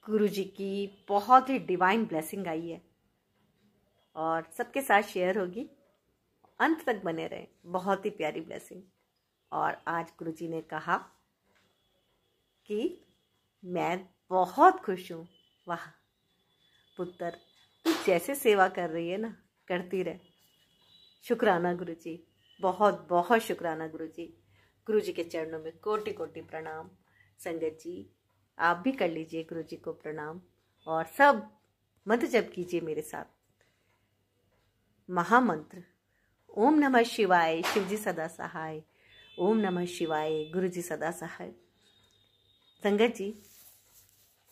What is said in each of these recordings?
गुरु जी की बहुत ही divine blessing I है और सबके साथ शेयर होगी। अंत तक बने रहें। बहुत ही प्यारी ब्लेसिंग। और आज गुरु जी ने कहा कि मैं बहुत खुश हूँ। वाह पुत्र, तू जैसे सेवा कर रही है ना, करती रहे। शुक्राना गुरु जी, बहुत बहुत शुक्राना गुरु जी। गुरु जी के चरणों में कोटि कोटि प्रणाम। संगत जी आप भी कर लीजिए गुरु जी को प्रणाम और सब मंत्र जप कीजिए मेरे साथ। महामंत्र ओम नमः शिवाय, शिव जी सदा सहाय। ओम नमः शिवाय, गुरु जी सदा सहाय। संगत जी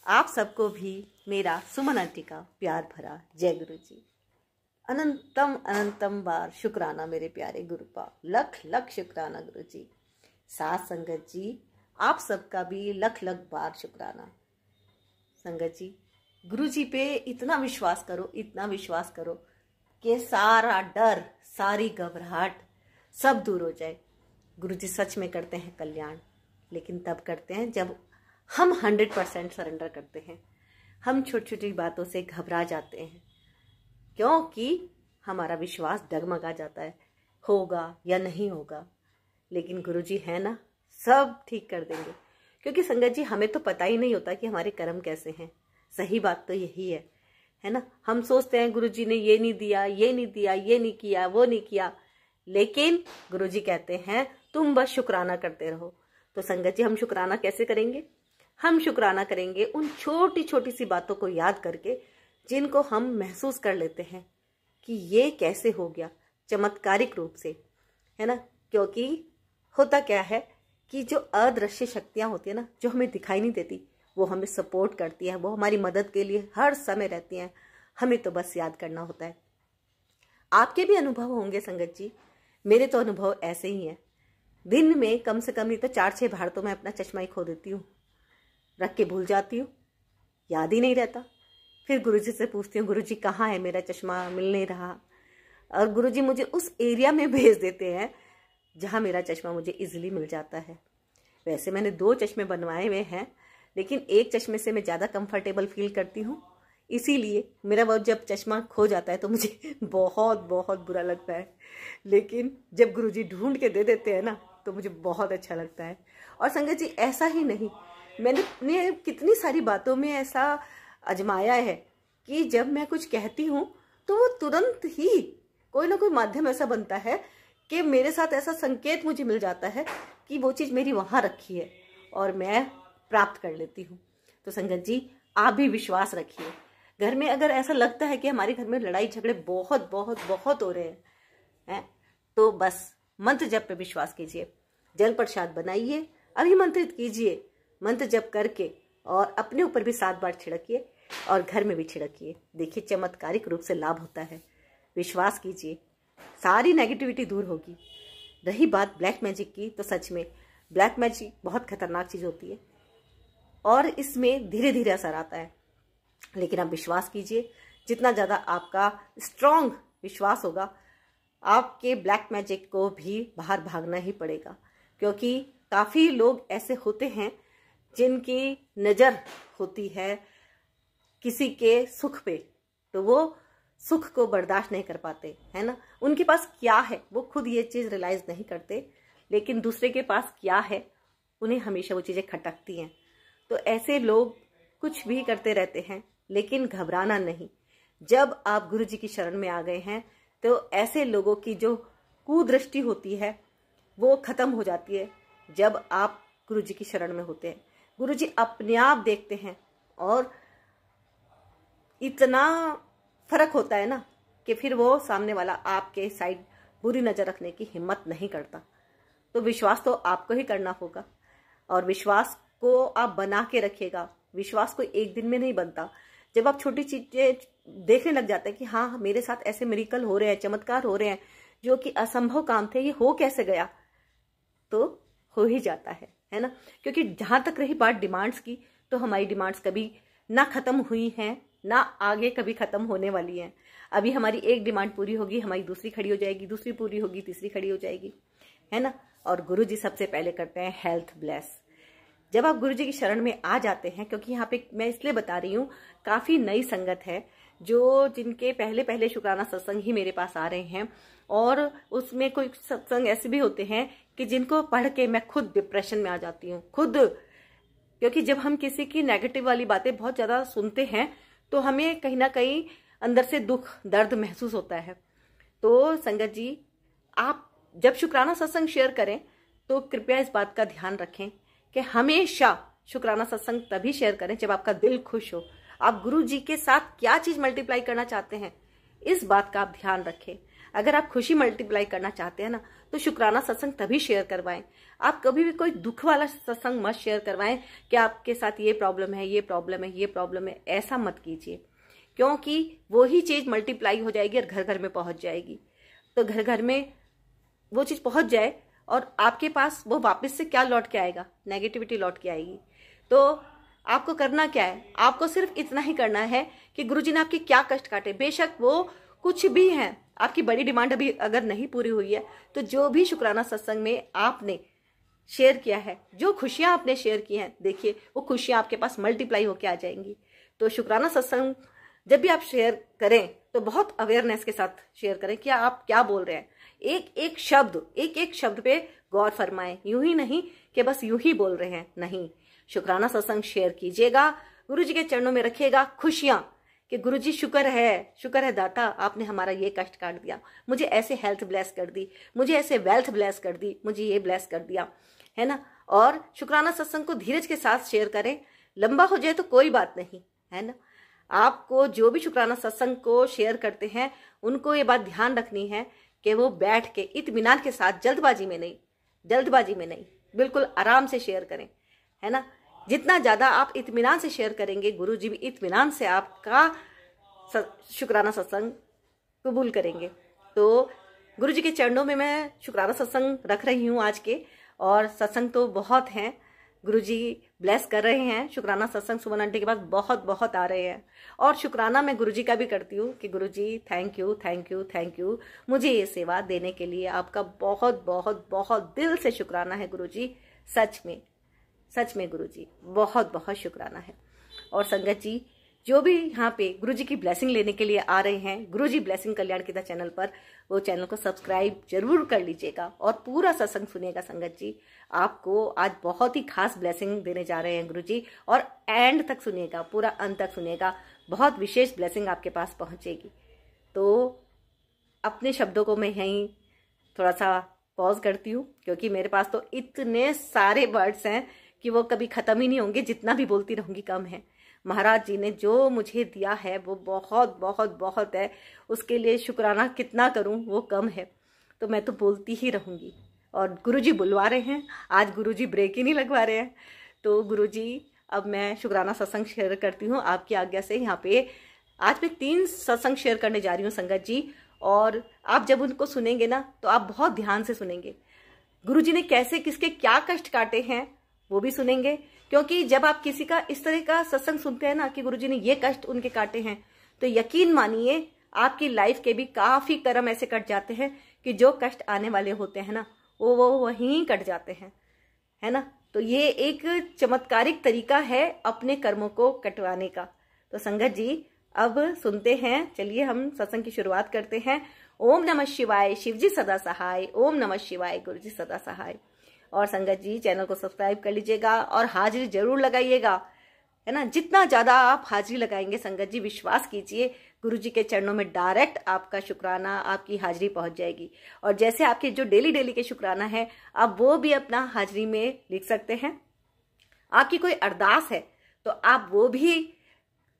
आप सबको भी मेरा सुमन आंटी का प्यार भरा जय गुरु जी। अनंतम अनंतम बार शुक्राना मेरे प्यारे गुरु का, लख लख शुक्राना गुरु जी। साथ संगत जी आप सबका भी लख लख बार शुक्राना। संगत जी गुरु जी पे इतना विश्वास करो, इतना विश्वास करो कि सारा डर, सारी घबराहट सब दूर हो जाए। गुरु जी सच में करते हैं कल्याण, लेकिन तब करते हैं जब हम 100% सरेंडर करते हैं। हम छोटी छोटी बातों से घबरा जाते हैं क्योंकि हमारा विश्वास डगमगा जाता है, होगा या नहीं होगा। लेकिन गुरु जी है ना, सब ठीक कर देंगे। क्योंकि संगत जी हमें तो पता ही नहीं होता कि हमारे कर्म कैसे हैं। सही बात तो यही है ना। हम सोचते हैं गुरु जी ने ये नहीं दिया, ये नहीं दिया, ये नहीं किया, वो नहीं किया, लेकिन गुरु जी कहते हैं तुम बस शुक्राना करते रहो। तो संगत जी हम शुक्राना कैसे करेंगे? हम शुक्राना करेंगे उन छोटी छोटी सी बातों को याद करके जिनको हम महसूस कर लेते हैं कि ये कैसे हो गया चमत्कारिक रूप से, है ना। क्योंकि होता क्या है कि जो अदृश्य शक्तियां होती है ना, जो हमें दिखाई नहीं देती, वो हमें सपोर्ट करती है, वो हमारी मदद के लिए हर समय रहती हैं। हमें तो बस याद करना होता है। आपके भी अनुभव होंगे संगत जी, मेरे तो अनुभव ऐसे ही हैं। दिन में कम से कम नहीं तो 4-6 बार तो मैं अपना चश्मा ही खो देती हूँ, रख के भूल जाती हूँ, याद ही नहीं रहता। फिर गुरुजी से पूछती हूँ गुरुजी कहाँ है मेरा चश्मा, मिल नहीं रहा। और गुरुजी मुझे उस एरिया में भेज देते हैं जहाँ मेरा चश्मा मुझे इजीली मिल जाता है। वैसे मैंने 2 चश्मे बनवाए हुए हैं, लेकिन एक चश्मे से मैं ज़्यादा कंफर्टेबल फील करती हूँ, इसीलिए मेरा वो जब चश्मा खो जाता है तो मुझे बहुत बहुत बुरा लगता है। लेकिन जब गुरुजी ढूंढ के दे देते हैं ना तो मुझे बहुत अच्छा लगता है। और संगत जी ऐसा ही नहीं, मैंने कितनी सारी बातों में ऐसा आजमाया है कि जब मैं कुछ कहती हूँ तो वो तुरंत ही कोई ना कोई माध्यम ऐसा बनता है कि मेरे साथ ऐसा संकेत मुझे मिल जाता है कि वो चीज़ मेरी वहाँ रखी है और मैं प्राप्त कर लेती हूँ। तो संगत जी आप भी विश्वास रखिए। घर में अगर ऐसा लगता है कि हमारे घर में लड़ाई झगड़े बहुत बहुत बहुत हो रहे हैं, तो बस मंत्र जप पे विश्वास कीजिए, जल प्रसाद बनाइए, अभिमंत्रित कीजिए, मंत्र जप करके और अपने ऊपर भी 7 बार छिड़किए और घर में भी छिड़किए। देखिए चमत्कारिक रूप से लाभ होता है। विश्वास कीजिए, सारी नेगेटिविटी दूर होगी। रही बात ब्लैक मैजिक की, तो सच में ब्लैक मैजिक बहुत खतरनाक चीज़ होती है और इसमें धीरे धीरे असर आता है। लेकिन आप विश्वास कीजिए, जितना ज़्यादा आपका स्ट्रॉन्ग विश्वास होगा, आपके ब्लैक मैजिक को भी बाहर भागना ही पड़ेगा। क्योंकि काफ़ी लोग ऐसे होते हैं जिनकी नज़र होती है किसी के सुख पे, तो वो सुख को बर्दाश्त नहीं कर पाते, है ना। उनके पास क्या है वो खुद ये चीज़ रियलाइज़ नहीं करते, लेकिन दूसरे के पास क्या है उन्हें हमेशा वो चीज़ें खटकती हैं। तो ऐसे लोग कुछ भी करते रहते हैं, लेकिन घबराना नहीं। जब आप गुरु जी की शरण में आ गए हैं तो ऐसे लोगों की जो कुदृष्टि होती है वो खत्म हो जाती है जब आप गुरु जी की शरण में होते हैं। गुरु जी अपने आप देखते हैं और इतना फर्क होता है ना कि फिर वो सामने वाला आपके साइड बुरी नज़र रखने की हिम्मत नहीं करता। तो विश्वास तो आपको ही करना होगा और विश्वास को आप बना के रखिएगा। विश्वास कोई एक दिन में नहीं बनता। जब आप छोटी चीज़ें देखने लग जाते हैं कि हाँ मेरे साथ ऐसे मिरेकल हो रहे हैं, चमत्कार हो रहे हैं जो कि असंभव काम थे, ये हो कैसे गया, तो हो ही जाता है ना। क्योंकि जहाँ तक रही बात डिमांड्स की, तो हमारी डिमांड्स कभी ना ख़त्म हुई हैं ना आगे कभी ख़त्म होने वाली हैं। अभी हमारी एक डिमांड पूरी होगी, हमारी दूसरी खड़ी हो जाएगी, दूसरी पूरी होगी, तीसरी खड़ी हो जाएगी, है ना। और गुरु जी सबसे पहले करते हैं हेल्थ ब्लेस। जब आप गुरु जी की शरण में आ जाते हैं, क्योंकि यहाँ पे मैं इसलिए बता रही हूँ, काफ़ी नई संगत है, जो जिनके पहले पहले शुक्राना सत्संग ही मेरे पास आ रहे हैं, और उसमें कोई सत्संग ऐसे भी होते हैं कि जिनको पढ़ के मैं खुद डिप्रेशन में आ जाती हूँ खुद, क्योंकि जब हम किसी की नेगेटिव वाली बातें बहुत ज़्यादा सुनते हैं तो हमें कहीं ना कहीं अंदर से दुख दर्द महसूस होता है। तो संगत जी, आप जब शुक्राना सत्संग शेयर करें तो कृपया इस बात का ध्यान रखें कि हमेशा शुक्राना सत्संग तभी शेयर करें जब आपका दिल खुश हो। आप गुरु जी के साथ क्या चीज मल्टीप्लाई करना चाहते हैं, इस बात का आप ध्यान रखें। अगर आप खुशी मल्टीप्लाई करना चाहते हैं ना, तो शुक्राना सत्संग तभी शेयर करवाएं। आप कभी भी कोई दुख वाला सत्संग मत शेयर करवाएं कि आपके साथ ये प्रॉब्लम है, ये प्रॉब्लम है, ये प्रॉब्लम है। ऐसा मत कीजिए, क्योंकि वही चीज मल्टीप्लाई हो जाएगी और घर घर में पहुंच जाएगी। तो घर घर में वो चीज पहुंच जाए और आपके पास वो वापस से क्या लौट के आएगा, नेगेटिविटी लौट के आएगी। तो आपको करना क्या है, आपको सिर्फ इतना ही करना है कि गुरुजी ने आपके क्या कष्ट काटे, बेशक वो कुछ भी है, आपकी बड़ी डिमांड अभी अगर नहीं पूरी हुई है, तो जो भी शुक्राना सत्संग में आपने शेयर किया है, जो खुशियां आपने शेयर की हैं, देखिए वो खुशियां आपके पास मल्टीप्लाई होके आ जाएंगी। तो शुक्राना सत्संग जब भी आप शेयर करें तो बहुत अवेयरनेस के साथ शेयर करें कि आप क्या बोल रहे हैं। एक एक शब्द पे गौर फरमाएं, यूं ही नहीं कि बस यूं ही बोल रहे हैं, नहीं। शुक्राना सत्संग शेयर कीजिएगा, गुरुजी के चरणों में रखिएगा खुशियां कि गुरुजी शुक्र है दाता, आपने हमारा ये कष्ट काट दिया, मुझे ऐसे हेल्थ ब्लेस कर दी, मुझे ऐसे वेल्थ ब्लेस कर दी, मुझे ये ब्लेस कर दिया, है ना। और शुक्राना सत्संग को धीरज के साथ शेयर करें, लंबा हो जाए तो कोई बात नहीं, है ना। आपको जो भी शुक्राना सत्संग को शेयर करते हैं उनको ये बात ध्यान रखनी है कि वो बैठ के इत्मीनान के साथ, जल्दबाजी में नहीं, बिल्कुल आराम से शेयर करें, है ना। जितना ज्यादा आप इत्मीनान से शेयर करेंगे, गुरुजी भी इत्मीनान से आपका शुक्राना सत्संग कबूल करेंगे। तो गुरुजी के चरणों में मैं शुक्राना सत्संग रख रही हूँ आज के, और सत्संग तो बहुत हैं, गुरुजी ब्लेस कर रहे हैं। शुक्राना सत्संग सुमन आंटी के पास बहुत बहुत आ रहे हैं, और शुक्राना मैं गुरुजी का भी करती हूँ कि गुरुजी थैंक यू मुझे ये सेवा देने के लिए। आपका बहुत बहुत बहुत दिल से शुक्राना है गुरुजी, सच में गुरुजी बहुत बहुत शुक्राना है। और संगत जी, जो भी यहाँ पे गुरुजी की ब्लेसिंग लेने के लिए आ रहे हैं गुरुजी ब्लेसिंग कल्याण गीता चैनल पर, वो चैनल को सब्सक्राइब जरूर कर लीजिएगा और पूरा सत्संग सुनिएगा। संगत जी, आपको आज बहुत ही खास ब्लेसिंग देने जा रहे हैं गुरुजी, और एंड तक सुनिएगा, पूरा अंत तक सुनिएगा, बहुत विशेष ब्लेसिंग आपके पास पहुंचेगी। तो अपने शब्दों को मैं यहीं थोड़ा सा पॉज करती हूँ, क्योंकि मेरे पास तो इतने सारे वर्ड्स हैं कि वो कभी खत्म ही नहीं होंगे, जितना भी बोलती रहूंगी कम है। महाराज जी ने जो मुझे दिया है वो बहुत बहुत बहुत है, उसके लिए शुक्राना कितना करूं वो कम है। तो मैं तो बोलती ही रहूंगी, और गुरुजी बुलवा रहे हैं, आज गुरुजी ब्रेक ही नहीं लगवा रहे हैं। तो गुरुजी, अब मैं शुक्राना सत्संग शेयर करती हूँ आपकी आज्ञा से। यहाँ पे आज मैं 3 सत्संग शेयर करने जा रही हूँ संगत जी, और आप जब उनको सुनेंगे ना तो आप बहुत ध्यान से सुनेंगे। गुरुजी ने कैसे किसके क्या कष्ट काटे हैं वो भी सुनेंगे, क्योंकि जब आप किसी का इस तरह का सत्संग सुनते हैं ना कि गुरुजी ने ये कष्ट उनके काटे हैं, तो यकीन मानिए आपकी लाइफ के भी काफी कर्म ऐसे कट जाते हैं कि जो कष्ट आने वाले होते हैं ना वो वहीं कट जाते हैं, है ना। तो ये एक चमत्कारिक तरीका है अपने कर्मों को कटवाने का। तो संगत जी, अब सुनते हैं, चलिए हम सत्संग की शुरुआत करते हैं। ओम नमः शिवाय, शिवजी सदा सहाय। ओम नमः शिवाय, गुरुजी सदा सहाय। और संगत जी, चैनल को सब्सक्राइब कर लीजिएगा और हाजिरी जरूर लगाइएगा, है ना। जितना ज्यादा आप हाजिरी लगाएंगे संगत जी, विश्वास कीजिए गुरुजी के चरणों में डायरेक्ट आपका शुक्राना, आपकी हाजिरी पहुंच जाएगी। और जैसे आपके जो डेली के शुक्राना है, आप वो भी अपना हाजिरी में लिख सकते हैं। आपकी कोई अरदास है तो आप वो भी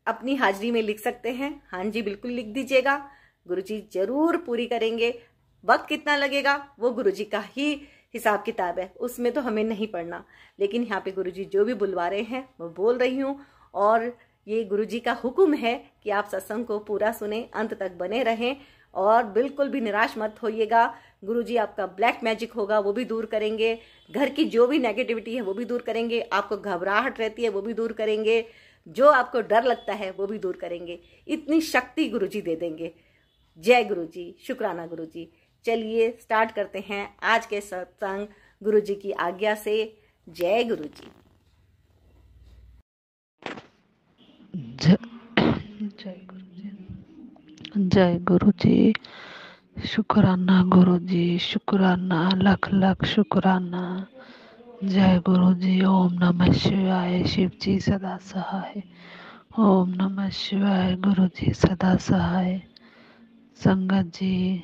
अपनी हाजिरी में लिख सकते हैं। हाँ जी, बिल्कुल लिख दीजिएगा, गुरुजी जरूर पूरी करेंगे। वक्त कितना लगेगा वो गुरुजी का ही हिसाब किताब है, उसमें तो हमें नहीं पढ़ना। लेकिन यहाँ पे गुरुजी जो भी बुलवा रहे हैं वो बोल रही हूँ, और ये गुरुजी का हुक्म है कि आप सत्संग को पूरा सुने, अंत तक बने रहें, और बिल्कुल भी निराश मत होइएगा। गुरुजी आपका ब्लैक मैजिक होगा वो भी दूर करेंगे, घर की जो भी नेगेटिविटी है वो भी दूर करेंगे, आपको घबराहट रहती है वो भी दूर करेंगे, जो आपको डर लगता है वो भी दूर करेंगे। इतनी शक्ति गुरुजी दे देंगे। जय गुरुजी, शुक्राना गुरुजी। चलिए स्टार्ट करते हैं आज के सत्संग गुरुजी की आज्ञा से। जय गुरुजी। जय जय गुरु जी। जय गुरु जी। शुक्राना गुरु जी, शुक्राना, लख लख शुक्राना। जय गुरु जी। ओम नमः शिवाय। शिव जी सदा सहाय। ओम नमः शिवाय। गुरु जी सदा सहाय। संगत जी,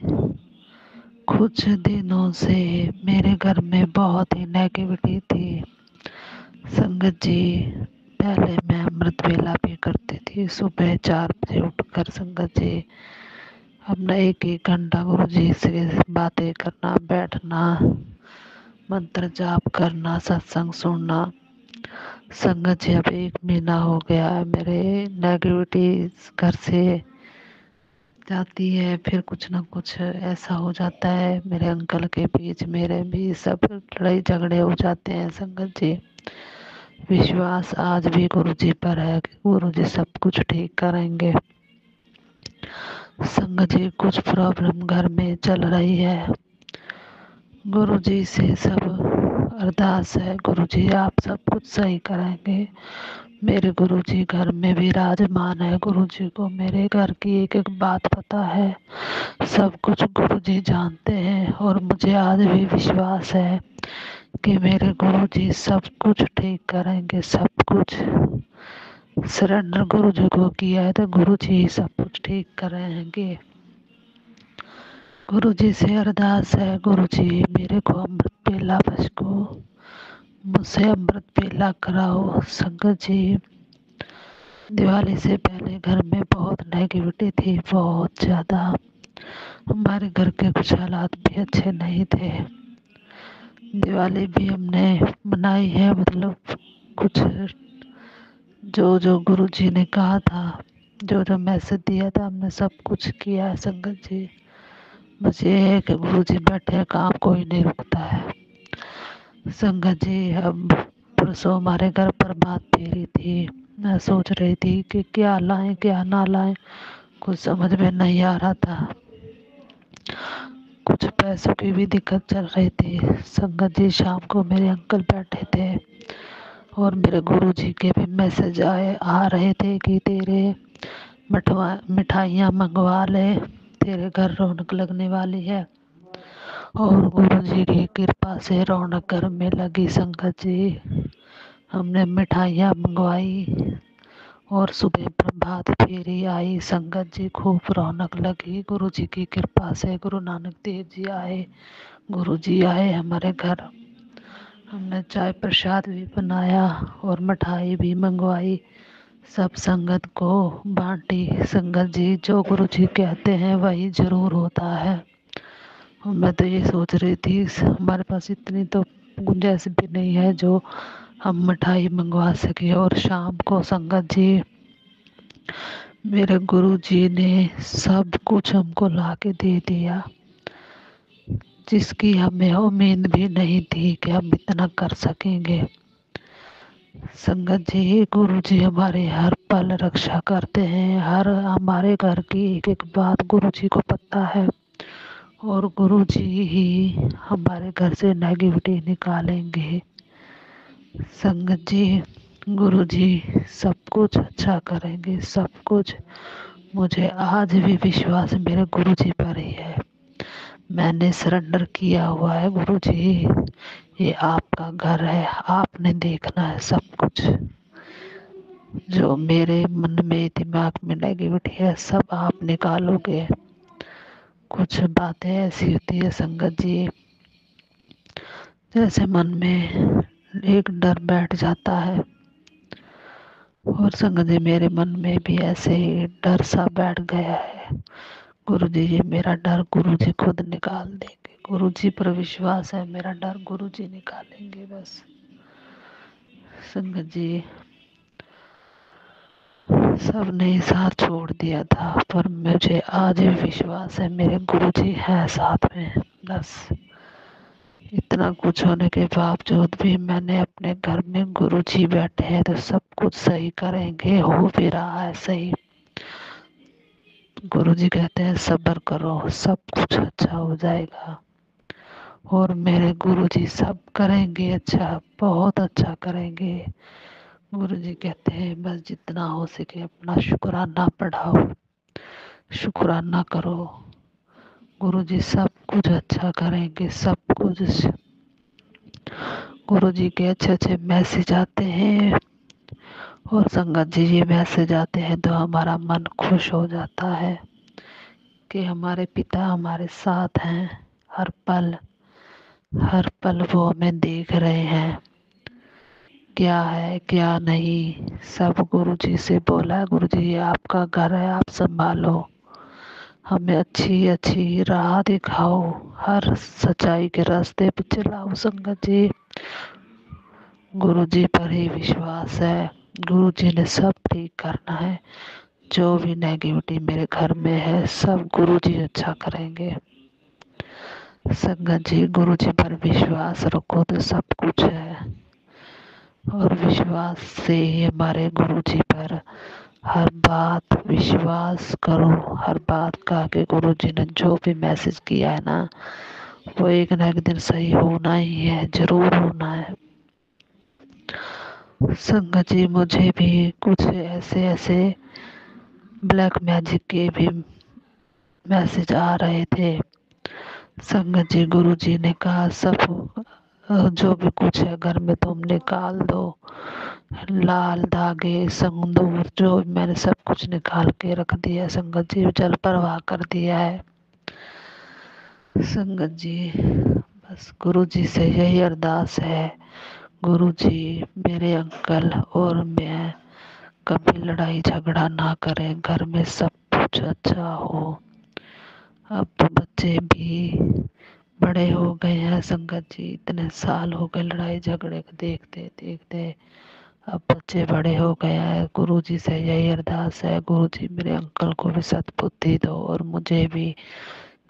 कुछ दिनों से मेरे घर में बहुत ही नेगेटिविटी थी। संगत जी, पहले मैं अमृत वेला भी करती थी, सुबह 4 बजे उठकर संगत जी अपना 1-1 घंटा गुरु जी से बातें करना, बैठना, मंत्र जाप करना, सत्संग सुनना। संगत जी, अब 1 महीना हो गया है, मेरे नेगेटिविटी घर से जाती है, फिर कुछ ना कुछ ऐसा हो जाता है, मेरे अंकल के बीच मेरे भी सब लड़ाई झगड़े हो जाते हैं। संगत जी, विश्वास आज भी गुरु जी पर है कि गुरु जी सब कुछ ठीक करेंगे। संगत जी, कुछ प्रॉब्लम घर में चल रही है, गुरु जी से सब अरदास है, गुरु जी आप सब कुछ सही करेंगे। मेरे गुरु जी घर में विराजमान है, गुरु जी को मेरे घर की एक एक बात पता है, सब कुछ गुरु जी जानते हैं। और मुझे आज भी विश्वास है कि मेरे गुरु जी सब कुछ ठीक करेंगे। सब कुछ सरेंडर गुरु जी को किया है तो गुरु जी सब कुछ ठीक करेंगे। गुरु जी से अरदास है, गुरु जी मेरे को अमृत पेला बस को मुझसे अमृत पेला कराओ। संगत जी, दिवाली से पहले घर में बहुत नेगेटिविटी थी, बहुत ज़्यादा। हमारे घर के कुछ हालात भी अच्छे नहीं थे। दिवाली भी हमने मनाई है, मतलब कुछ जो जो गुरु जी ने कहा था, जो जो मैसेज दिया था, हमने सब कुछ किया है। संगत जी, बस ये है कि गुरु जी बैठे, काम कोई नहीं रुकता है। संगत जी, अब परसों हमारे घर पर बात फेरी थी, मैं सोच रही थी कि क्या लाएं क्या ना लाएं, कुछ समझ में नहीं आ रहा था। कुछ पैसों की भी दिक्कत चल रही थी। संगत जी, शाम को मेरे अंकल बैठे थे और मेरे गुरु जी के भी मैसेज आ रहे थे कि तेरे मिठाइयाँ मंगवा ले, तेरे घर रौनक लगने वाली है। और गुरु जी की कृपा से रौनक घर में लगी। संगत जी, हमने मिठाइयाँ मंगवाई और सुबह प्रभात फेरी आई। संगत जी, खूब रौनक लगी। गुरु जी की कृपा से गुरु नानक देव जी आए, गुरु जी आए हमारे घर। हमने चाय प्रसाद भी बनाया और मिठाई भी मंगवाई, सब संगत को बांटी। संगत जी, जो गुरु जी कहते हैं वही जरूर होता है। मैं तो ये सोच रही थी, हमारे पास इतनी तो गुंजाइश भी नहीं है जो हम मिठाई मंगवा सके। और शाम को संगत जी, मेरे गुरु जी ने सब कुछ हमको ला के दे दिया, जिसकी हमें उम्मीद भी नहीं थी कि हम इतना कर सकेंगे। संगत जी, गुरु जी हमारे हर पल रक्षा करते हैं, हर हमारे घर की एक एक बात गुरु जी को पता है। और गुरु जी ही हमारे घर से नेगेटिविटी निकालेंगे। संगत जी, गुरु जी सब कुछ अच्छा करेंगे, सब कुछ। मुझे आज भी विश्वास मेरे गुरु जी पर ही है। मैंने सरेंडर किया हुआ है, गुरु जी ये आपका घर है, आपने देखना है सब कुछ। जो मेरे मन में दिमाग में नेगेटिविटी है सब आप निकालोगे। कुछ बातें ऐसी होती है संगत जी, जैसे मन में एक डर बैठ जाता है। और संगत जी, मेरे मन में भी ऐसे ही डर सा बैठ गया है। गुरु जी, ये मेरा डर गुरु जी खुद निकाल देंगे। गुरु जी पर विश्वास है, मेरा डर गुरु जी निकालेंगे बस। संगत जी, सबने साथ छोड़ दिया था, पर मुझे आज भी विश्वास है मेरे गुरु जी है साथ में। बस इतना कुछ होने के बावजूद भी मैंने अपने घर में गुरु जी बैठे हैं तो सब कुछ सही करेंगे, हो भी रहा है सही। गुरु जी कहते हैं सब्र करो, सब कुछ अच्छा हो जाएगा। और मेरे गुरु जी सब करेंगे अच्छा, बहुत अच्छा करेंगे। गुरु जी कहते हैं बस जितना हो सके अपना शुक्राना बढ़ाओ, शुक्राना करो। गुरु जी सब कुछ अच्छा करेंगे, सब कुछ। गुरु जी के अच्छे अच्छे मैसेज आते हैं और संगत जी ये मैसेज आते हैं तो हमारा मन खुश हो जाता है कि हमारे पिता हमारे साथ हैं। हर पल हर पल वो हमें देख रहे हैं, क्या है क्या नहीं सब गुरु जी से बोला है। गुरु जी ये आपका घर है, आप संभालो, हमें अच्छी अच्छी राह दिखाओ, हर सच्चाई के रास्ते पे चलाओ। संगत जी गुरु जी पर ही विश्वास है, गुरु जी ने सब ठीक करना है। जो भी नेगेटिविटी मेरे घर में है सब गुरु जी अच्छा करेंगे। संगत जी गुरु जी पर विश्वास रखो तो सब कुछ है, और विश्वास से ही हमारे गुरु जी पर हर बात विश्वास करो। हर बात का कि गुरु जी ने जो भी मैसेज किया है ना वो एक ना एक दिन सही होना ही है, जरूर होना है। संगत जी मुझे भी कुछ ऐसे ऐसे ब्लैक मैजिक के भी मैसेज आ रहे थे। संगत जी गुरु जी ने कहा सब जो भी कुछ है घर में तुम निकाल दो, लाल धागे सिंदूर जो मैंने सब कुछ निकाल के रख दिया है। संगत जी जल प्रवाह कर दिया है। संगत जी बस गुरु जी से यही अरदास है, गुरु जी मेरे अंकल और मैं कभी लड़ाई झगड़ा ना करें, घर में सब कुछ अच्छा हो। अब तो बच्चे भी बड़े हो गए हैं। संगत जी इतने साल हो गए लड़ाई झगड़े को देखते देखते, अब बच्चे बड़े हो गए हैं। गुरु जी से यही अरदास है, गुरु जी मेरे अंकल को भी सद्बुद्धि दो और मुझे भी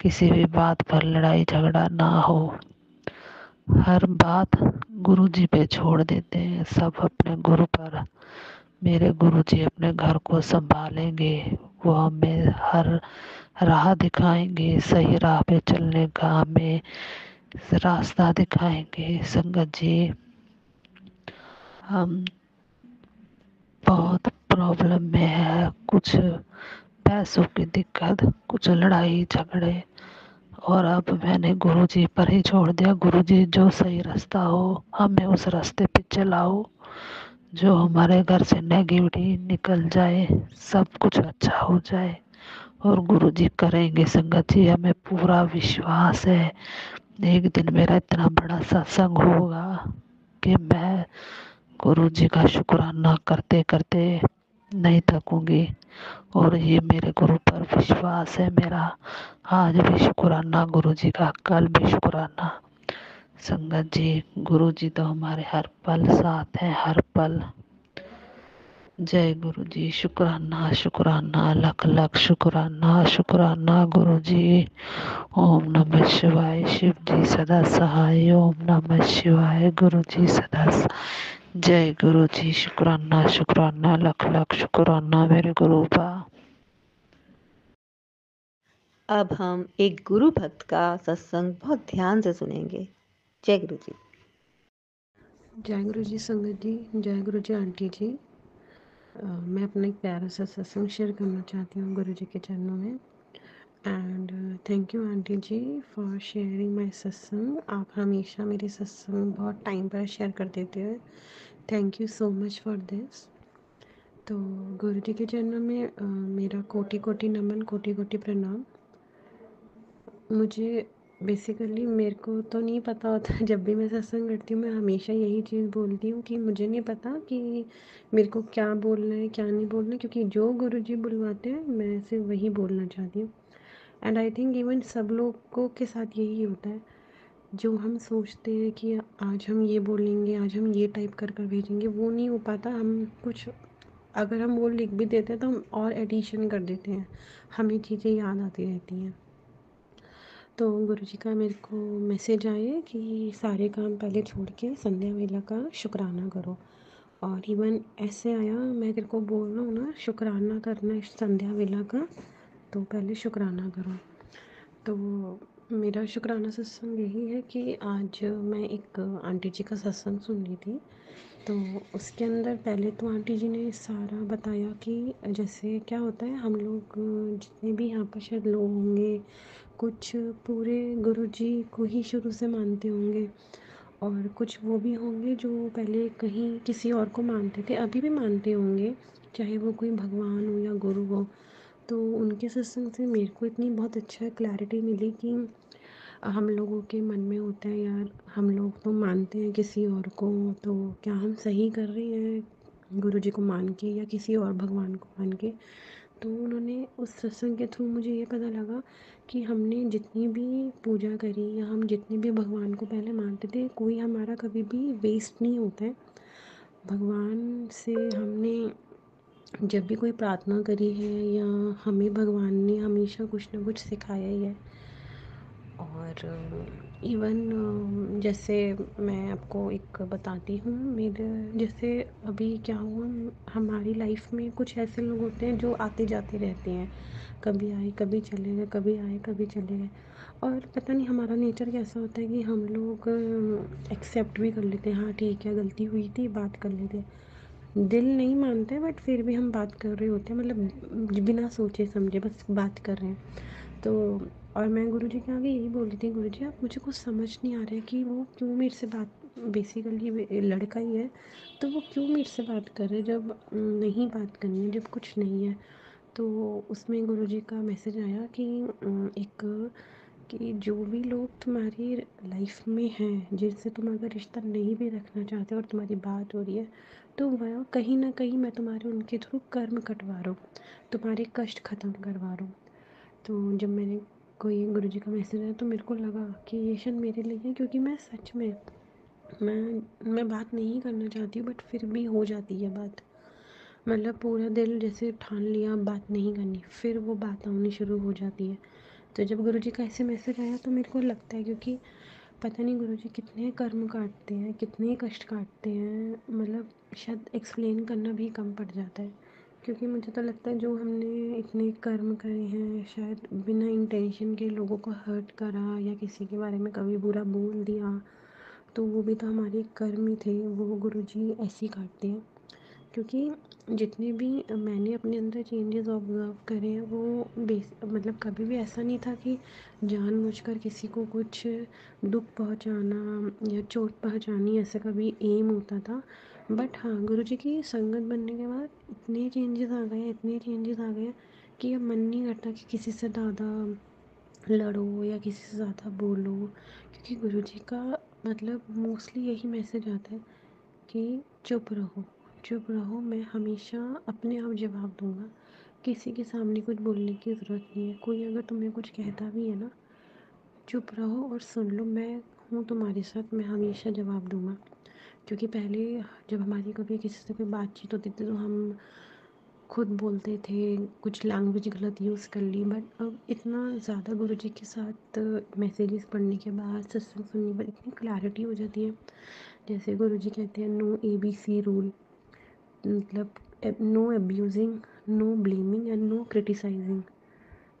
किसी भी बात पर लड़ाई झगड़ा ना हो। हर बात गुरु जी पे छोड़ देते हैं, सब अपने गुरु पर। मेरे गुरु जी अपने घर को संभालेंगे, वो हमें हर राह दिखाएंगे, सही राह पे चलने का हमें रास्ता दिखाएंगे। संगत जी हम बहुत प्रॉब्लम में है, कुछ पैसों की दिक्कत, कुछ लड़ाई झगड़े, और अब मैंने गुरु जी पर ही छोड़ दिया। गुरु जी जो सही रास्ता हो हमें उस रास्ते पे चलाओ, जो हमारे घर से नेगेटिविटी निकल जाए, सब कुछ अच्छा हो जाए और गुरु जी करेंगे। संगत जी हमें पूरा विश्वास है एक दिन मेरा इतना बड़ा सत्संग होगा कि मैं गुरु जी का शुक्राना करते करते नहीं थकूंगी। और ये मेरे गुरु पर विश्वास है मेरा, आज भी शुक्राना गुरु जी का, कल भी शुक्राना। संगत जी गुरु जी तो हमारे हर पल साथ हैं, हर पल। जय गुरु जी, शुक्राना शुक्राना लख लख शुक्राना शुक्राना गुरु जी। ओम नमः शिवाय, शिव जी सदा सहाय। ओम नमः शिवाय, गुरु जी सदा सहाय। जय गुरु जी, शुक्राना शुक्राना लख लख शुक्राना मेरे गुरु बा। अब हम एक गुरु भक्त का सत्संग बहुत ध्यान से सुनेंगे। जय गुरु जी। जय गुरु जी संगत जी, जय गुरु जी आंटी जी। मैं अपना एक प्यारा सा सत्संग शेयर करना चाहती हूँ गुरु जी के चरणों में। And thank you aunty ji for sharing my satsang. आप हमेशा मेरे सत्संग बहुत टाइम पर शेयर कर देते हैं। Thank you so much for this. तो गुरु जी के चरणों में मेरा कोटि कोटि नमन, कोटि कोटि प्रणाम। मुझे बेसिकली मेरे को तो नहीं पता होता जब भी मैं सत्संग करती हूँ मैं हमेशा यही चीज़ बोलती हूँ कि मुझे नहीं पता कि मेरे को क्या बोलना है क्या नहीं बोलना है, क्योंकि जो गुरु जी बुलवाते हैं मैं सिर्फ वही बोलना चाहती हूँ। एंड आई थिंक इवन सब लोगों के साथ यही होता है, जो हम सोचते हैं कि आज हम ये बोलेंगे, आज हम ये टाइप कर कर भेजेंगे, वो नहीं हो पाता। हम कुछ अगर हम वो लिख भी देते हैं तो हम और एडिशन कर देते हैं, हमें चीज़ें याद आती रहती हैं। तो गुरुजी का मेरे को मैसेज आए कि सारे काम पहले छोड़ के संध्या वेला का शुक्राना करो। और इवन ऐसे आया, मैं तेरे को बोल रहा हूँ ना शुक्राना करना है संध्या वेला का, तो पहले शुक्राना करो। तो मेरा शुक्राना सत्संग यही है कि आज मैं एक आंटी जी का सत्संग सुन रही थी तो उसके अंदर पहले तो आंटी जी ने सारा बताया कि जैसे क्या होता है, हम लोग जितने भी यहाँ पर शायद लोग होंगे, कुछ पूरे गुरुजी को ही शुरू से मानते होंगे, और कुछ वो भी होंगे जो पहले कहीं किसी और को मानते थे, अभी भी मानते होंगे, चाहे वो कोई भगवान हो या गुरु हो। तो उनके सत्संग से मेरे को इतनी बहुत अच्छा क्लैरिटी मिली कि हम लोगों के मन में होता है, यार हम लोग तो मानते हैं किसी और को, तो क्या हम सही कर रहे हैं गुरु जी को मान के या किसी और भगवान को मान के। तो उन्होंने उस सत्संग के थ्रू मुझे ये पता लगा कि हमने जितनी भी पूजा करी या हम जितने भी भगवान को पहले मानते थे, कोई हमारा कभी भी वेस्ट नहीं होता है। भगवान से हमने जब भी कोई प्रार्थना करी है या हमें भगवान ने हमेशा कुछ ना कुछ सिखाया ही है। और इवन जैसे मैं आपको एक बताती हूँ, मेरे जैसे अभी क्या हुआ, हमारी लाइफ में कुछ ऐसे लोग होते हैं जो आते जाते रहते हैं, कभी आए कभी चले गए, कभी आए कभी चले गए। और पता नहीं हमारा नेचर कैसा होता है कि हम लोग एक्सेप्ट भी कर लेते हैं, हाँ ठीक है गलती हुई थी, बात कर लेते हैं। दिल नहीं मानते बट फिर भी हम बात कर रहे होते हैं, मतलब बिना सोचे समझे बस बात कर रहे हैं। तो और मैं गुरुजी के आगे यही बोल रही थी, गुरुजी आप मुझे कुछ समझ नहीं आ रहा है कि वो क्यों मेरे से बात, बेसिकली लड़का ही है तो वो क्यों मेरे से बात कर रहे हैं जब नहीं बात करनी है, जब कुछ नहीं है। तो उसमें गुरुजी का मैसेज आया कि एक कि जो भी लोग तुम्हारी लाइफ में हैं, जिनसे तुम अगर रिश्ता नहीं भी रखना चाहते और तुम्हारी बात हो रही है, तो वह कहीं ना कहीं मैं तुम्हारे उनके थ्रू कर्म कटवा रहा हूँ, तुम्हारे कष्ट ख़त्म करवा रहा हूँ। तो जब मैंने कोई गुरुजी का मैसेज आया तो मेरे को लगा कि ये शायद मेरे लिए है, क्योंकि मैं सच में मैं बात नहीं करना चाहती हूँ बट फिर भी हो जाती है बात। मतलब पूरा दिल जैसे ठान लिया बात नहीं करनी, फिर वो बात आनी शुरू हो जाती है। तो जब गुरुजी का ऐसे मैसेज आया तो मेरे को लगता है, क्योंकि पता नहीं गुरुजी कितने कर्म काटते हैं, कितने कष्ट काटते हैं, मतलब शायद एक्सप्लेन करना भी कम पड़ जाता है। क्योंकि मुझे तो लगता है जो हमने इतने कर्म करे हैं, शायद बिना इंटेंशन के लोगों को हर्ट करा या किसी के बारे में कभी बुरा बोल दिया, तो वो भी तो हमारे कर्म ही थे, वो गुरुजी ऐसे ही काटते हैं। क्योंकि जितने भी मैंने अपने अंदर चेंजेस ऑब्ज़र्व करे हैं, वो मतलब कभी भी ऐसा नहीं था कि जानबूझकर किसी को कुछ दुख पहुंचाना या चोट पहुंचानी, ऐसा कभी एम होता था। बट हाँ, गुरुजी की संगत बनने के बाद इतने चेंजेस आ गए, इतने चेंजेस आ गए कि अब मन नहीं करता कि किसी से ज़्यादा लड़ो या किसी से ज़्यादा बोलो। क्योंकि गुरुजी का मतलब मोस्टली यही मैसेज आता है कि चुप रहो, चुप रहो, मैं हमेशा अपने आप जवाब दूंगा, किसी के सामने कुछ बोलने की ज़रूरत नहीं है। कोई अगर तुम्हें कुछ कहता भी है ना, चुप रहो और सुन लो, मैं हूँ तुम्हारे साथ, मैं हमेशा जवाब दूंगा। क्योंकि पहले जब हमारी कभी किसी से कोई बातचीत होती थी तो हम खुद बोलते थे, कुछ लैंग्वेज गलत यूज़ कर ली। बट अब इतना ज़्यादा गुरुजी के साथ मैसेजेस पढ़ने के बाद, सत्संग सुनने के बाद इतनी क्लैरिटी हो जाती है। जैसे गुरुजी कहते हैं नो ABC रूल, मतलब no abusing, no blaming and no criticising.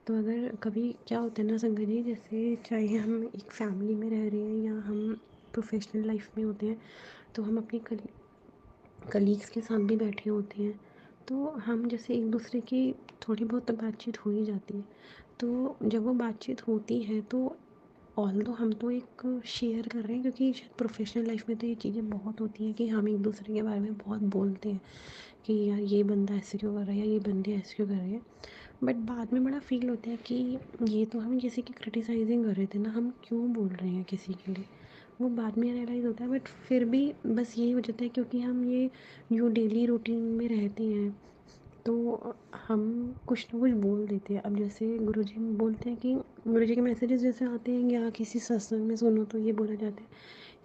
तो अगर कभी क्या होता है ना संगत जी, जैसे चाहे हम एक फैमिली में रह रहे हैं या हम प्रोफेशनल लाइफ में होते हैं, तो हम अपनी कलीग्स के साथ भी बैठे होते हैं, तो हम जैसे एक दूसरे की थोड़ी बहुत तो बातचीत हो ही जाती है। तो जब वो बातचीत होती है तो ऑल्दो हम तो एक शेयर कर रहे हैं, क्योंकि शायद प्रोफेशनल लाइफ में तो ये चीज़ें बहुत होती हैं कि हम एक दूसरे के बारे में बहुत बोलते हैं कि यार ये बंदा ऐसे क्यों कर रहा है या ये बंदे ऐसे क्यों कर रहे हैं। बट बाद में बड़ा फील होता है कि ये तो हम किसी की क्रिटिसाइजिंग कर रहे थे ना, हम क्यों बोल रहे हैं किसी के लिए, वो बाद में रियलाइज़ होता है। बट फिर भी बस यही हो जाता है, क्योंकि हम ये जो डेली रूटीन में रहते हैं तो हम कुछ ना कुछ बोल देते हैं। अब जैसे गुरुजी बोलते हैं कि गुरुजी के मैसेजेस जैसे आते हैं या किसी सत्संग में सुनो तो ये बोला जाता है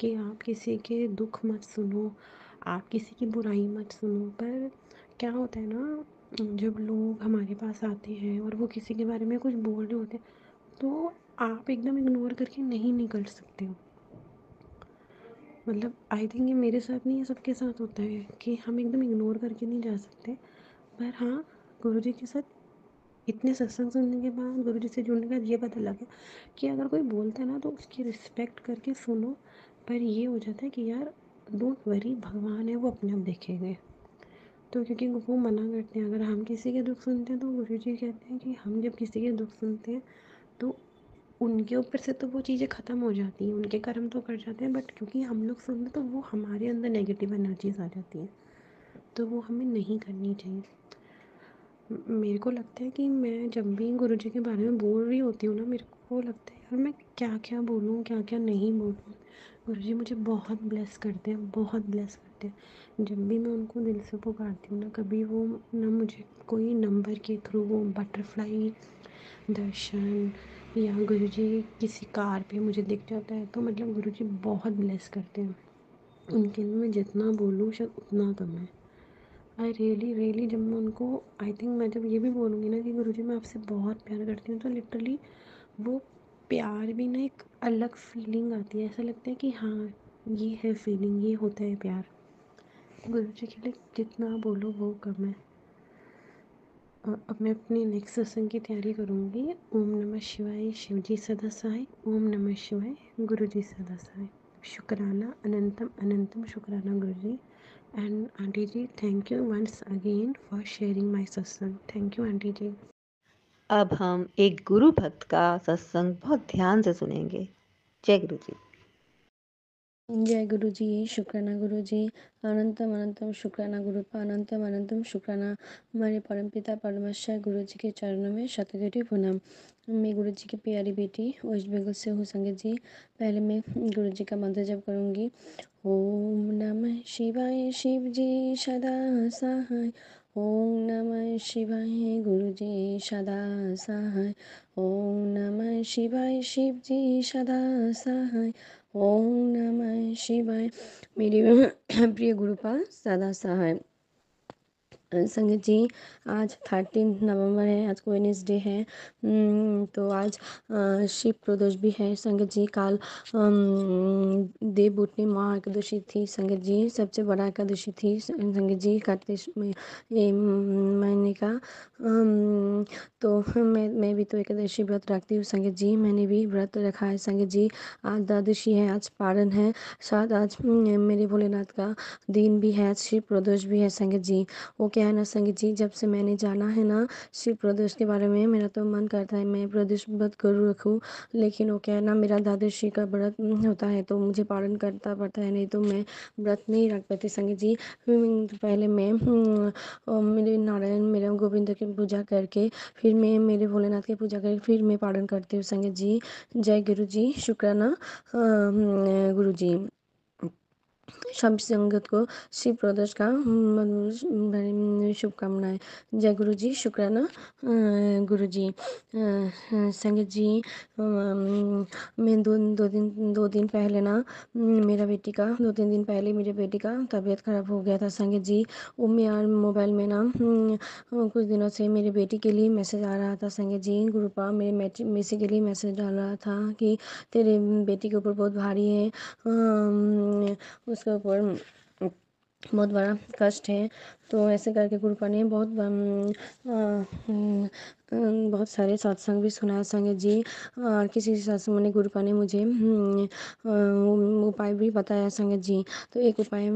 कि आप किसी के दुख मत सुनो, आप किसी की बुराई मत सुनो। पर क्या होता है ना, जब लोग हमारे पास आते हैं और वो किसी के बारे में कुछ बोल रहे होते हैं, तो आप एकदम इग्नोर करके नहीं निकल सकते हो। मतलब आई थिंक ये मेरे साथ नहीं, ये सबके साथ होता है कि हम एकदम इग्नोर करके नहीं जा सकते। पर हाँ, गुरुजी के साथ इतने सत्संग सुनने के बाद, गुरुजी से जुड़ने के बाद ये पता लगा कि अगर कोई बोलता है ना तो उसकी रिस्पेक्ट करके सुनो। पर ये हो जाता है कि यार डोंट वरी, भगवान है वो अपने आप देखेंगे। तो क्योंकि वो मना करते हैं, अगर हम किसी के दुख सुनते हैं तो गुरुजी कहते हैं कि हम जब किसी के दुख सुनते हैं तो उनके ऊपर से तो वो चीज़ें ख़त्म हो जाती हैं, उनके कर्म तो कर जाते हैं, बट क्योंकि हम लोग सुनते तो वो हमारे अंदर नेगेटिव एनर्जीज आ जाती हैं, तो वो हमें नहीं करनी चाहिए। मेरे को लगता है कि मैं जब भी गुरुजी के बारे में बोल रही होती हूँ ना, मेरे को लगता है यार मैं क्या क्या बोलूँ, क्या क्या नहीं बोलूँ। गुरुजी मुझे बहुत ब्लेस करते हैं, बहुत ब्लेस करते हैं। जब भी मैं उनको दिल से पुकारती हूँ ना, कभी वो ना मुझे कोई नंबर के थ्रू वो बटरफ्लाई दर्शन या गुरुजी किसी कार पे मुझे दिख जाता है, तो मतलब गुरुजी बहुत ब्लेस करते हैं। उनके लिए मैं जितना बोलूँ शायद उतना कम है। आई रियली जब मैं उनको, आई थिंक मैं जब ये भी बोलूँगी ना कि गुरुजी मैं आपसे बहुत प्यार करती हूँ, तो लिटरली वो प्यार भी ना एक अलग फीलिंग आती है। ऐसा लगता है कि हाँ, ये है फीलिंग, ये होता है प्यार। गुरुजी के लिए जितना बोलो वो कम है। अब मैं अपनी नेक्स्ट सत्संग की तैयारी करूँगी। ओम नमः शिवाय, शिव जी सदा सहाय। ओम नमः शिवाय, गुरु जी सदा सहाय। शुक्राना अनंतम अनंतम, शुक्राना guru ji. And aunty ji, thank you once again for sharing my satsang. Thank you aunty ji. अब हम एक गुरु भक्त का सत्संग बहुत ध्यान से सुनेंगे। जय गुरु जी। जय गुरु जी, शुक्राना गुरु जी। अनंतम अनंतम शुक्राना गुरु का, अनंतम अनंतम शुक्राना हमारे परमपिता परमेश्वर गुरु जी के चरणों में शतकोटि प्रणाम। मैं गुरु जी की प्यारी बेटी वेस्ट बंगाल से हूँ संगत जी। पहले मैं गुरु जी का मंत्र जप करूँगी। ओम नमः शिवाय, शिव जी सदा सहाय। ओम नमः शिवाय, गुरु जी सदा सहाय। ओम नमः शिवाय, शिव जी सदा सहाय। ओम नमः शिवाय। मेरी प्रिय गुरुपाल सदा सहाय। संगत जी, आज 13 नवंबर है, आज वेडनेसडे है। तो आज शिव प्रदोष भी है संगत जी। कल देवउठनी महा एकादशी थी संगत जी, सबसे बड़ा एकादशी थी संगत जी, कार्तिक महीने का। तो मैं भी तो एकादशी व्रत रखती हूँ संगत जी, मैंने भी व्रत रखा है संगत जी। आज द्वादशी है, आज पारण है, शायद आज मेरे भोलेनाथ का दिन भी है, आज शिव प्रदोष भी है संगत जी। वो क्या है ना संगत जी, जब से मैंने जाना है ना शिव प्रदोष के बारे में, मेरा तो मन करता है मैं प्रदोष व्रत करूँ रखूँ, लेकिन वो क्या है ना, मेरा द्वादशी का व्रत होता है तो मुझे पालन करता पड़ता है, नहीं तो मैं व्रत नहीं रख पाती संगत जी। पहले मैं मेरे नारायण मेरा गोविंद की पूजा करके फिर मैं मेरे भोलेनाथ की पूजा करके फिर मैं पालन करती हूँ संगत जी। जय गुरु जी, शुक्राना गुरु जी। सब संगत को शिव प्रदोष का शुभकामनाएं। जय गुरु जी, शुक्राना गुरु जी। संगत जी, मैं दो दिन पहले ना मेरा बेटी का 2-3 दिन पहले मेरे बेटी का तबीयत खराब हो गया था संगत जी। वो मेरा मोबाइल में ना कुछ दिनों से मेरे बेटी के लिए मैसेज आ रहा था संगत जी। गुरुपा मेरे मेसी के लिए मैसेज डाल रहा था कि तेरे बेटी के ऊपर बहुत भारी है, उसके ऊपर बहुत बड़ा कष्ट है। तो ऐसे करके गुरुपा ने बहुत सारे सत्संग भी सुनाया संगत जी। और किसी सत्संग में गुरुपा ने मुझे उपाय भी बताया संगत जी। तो एक उपाय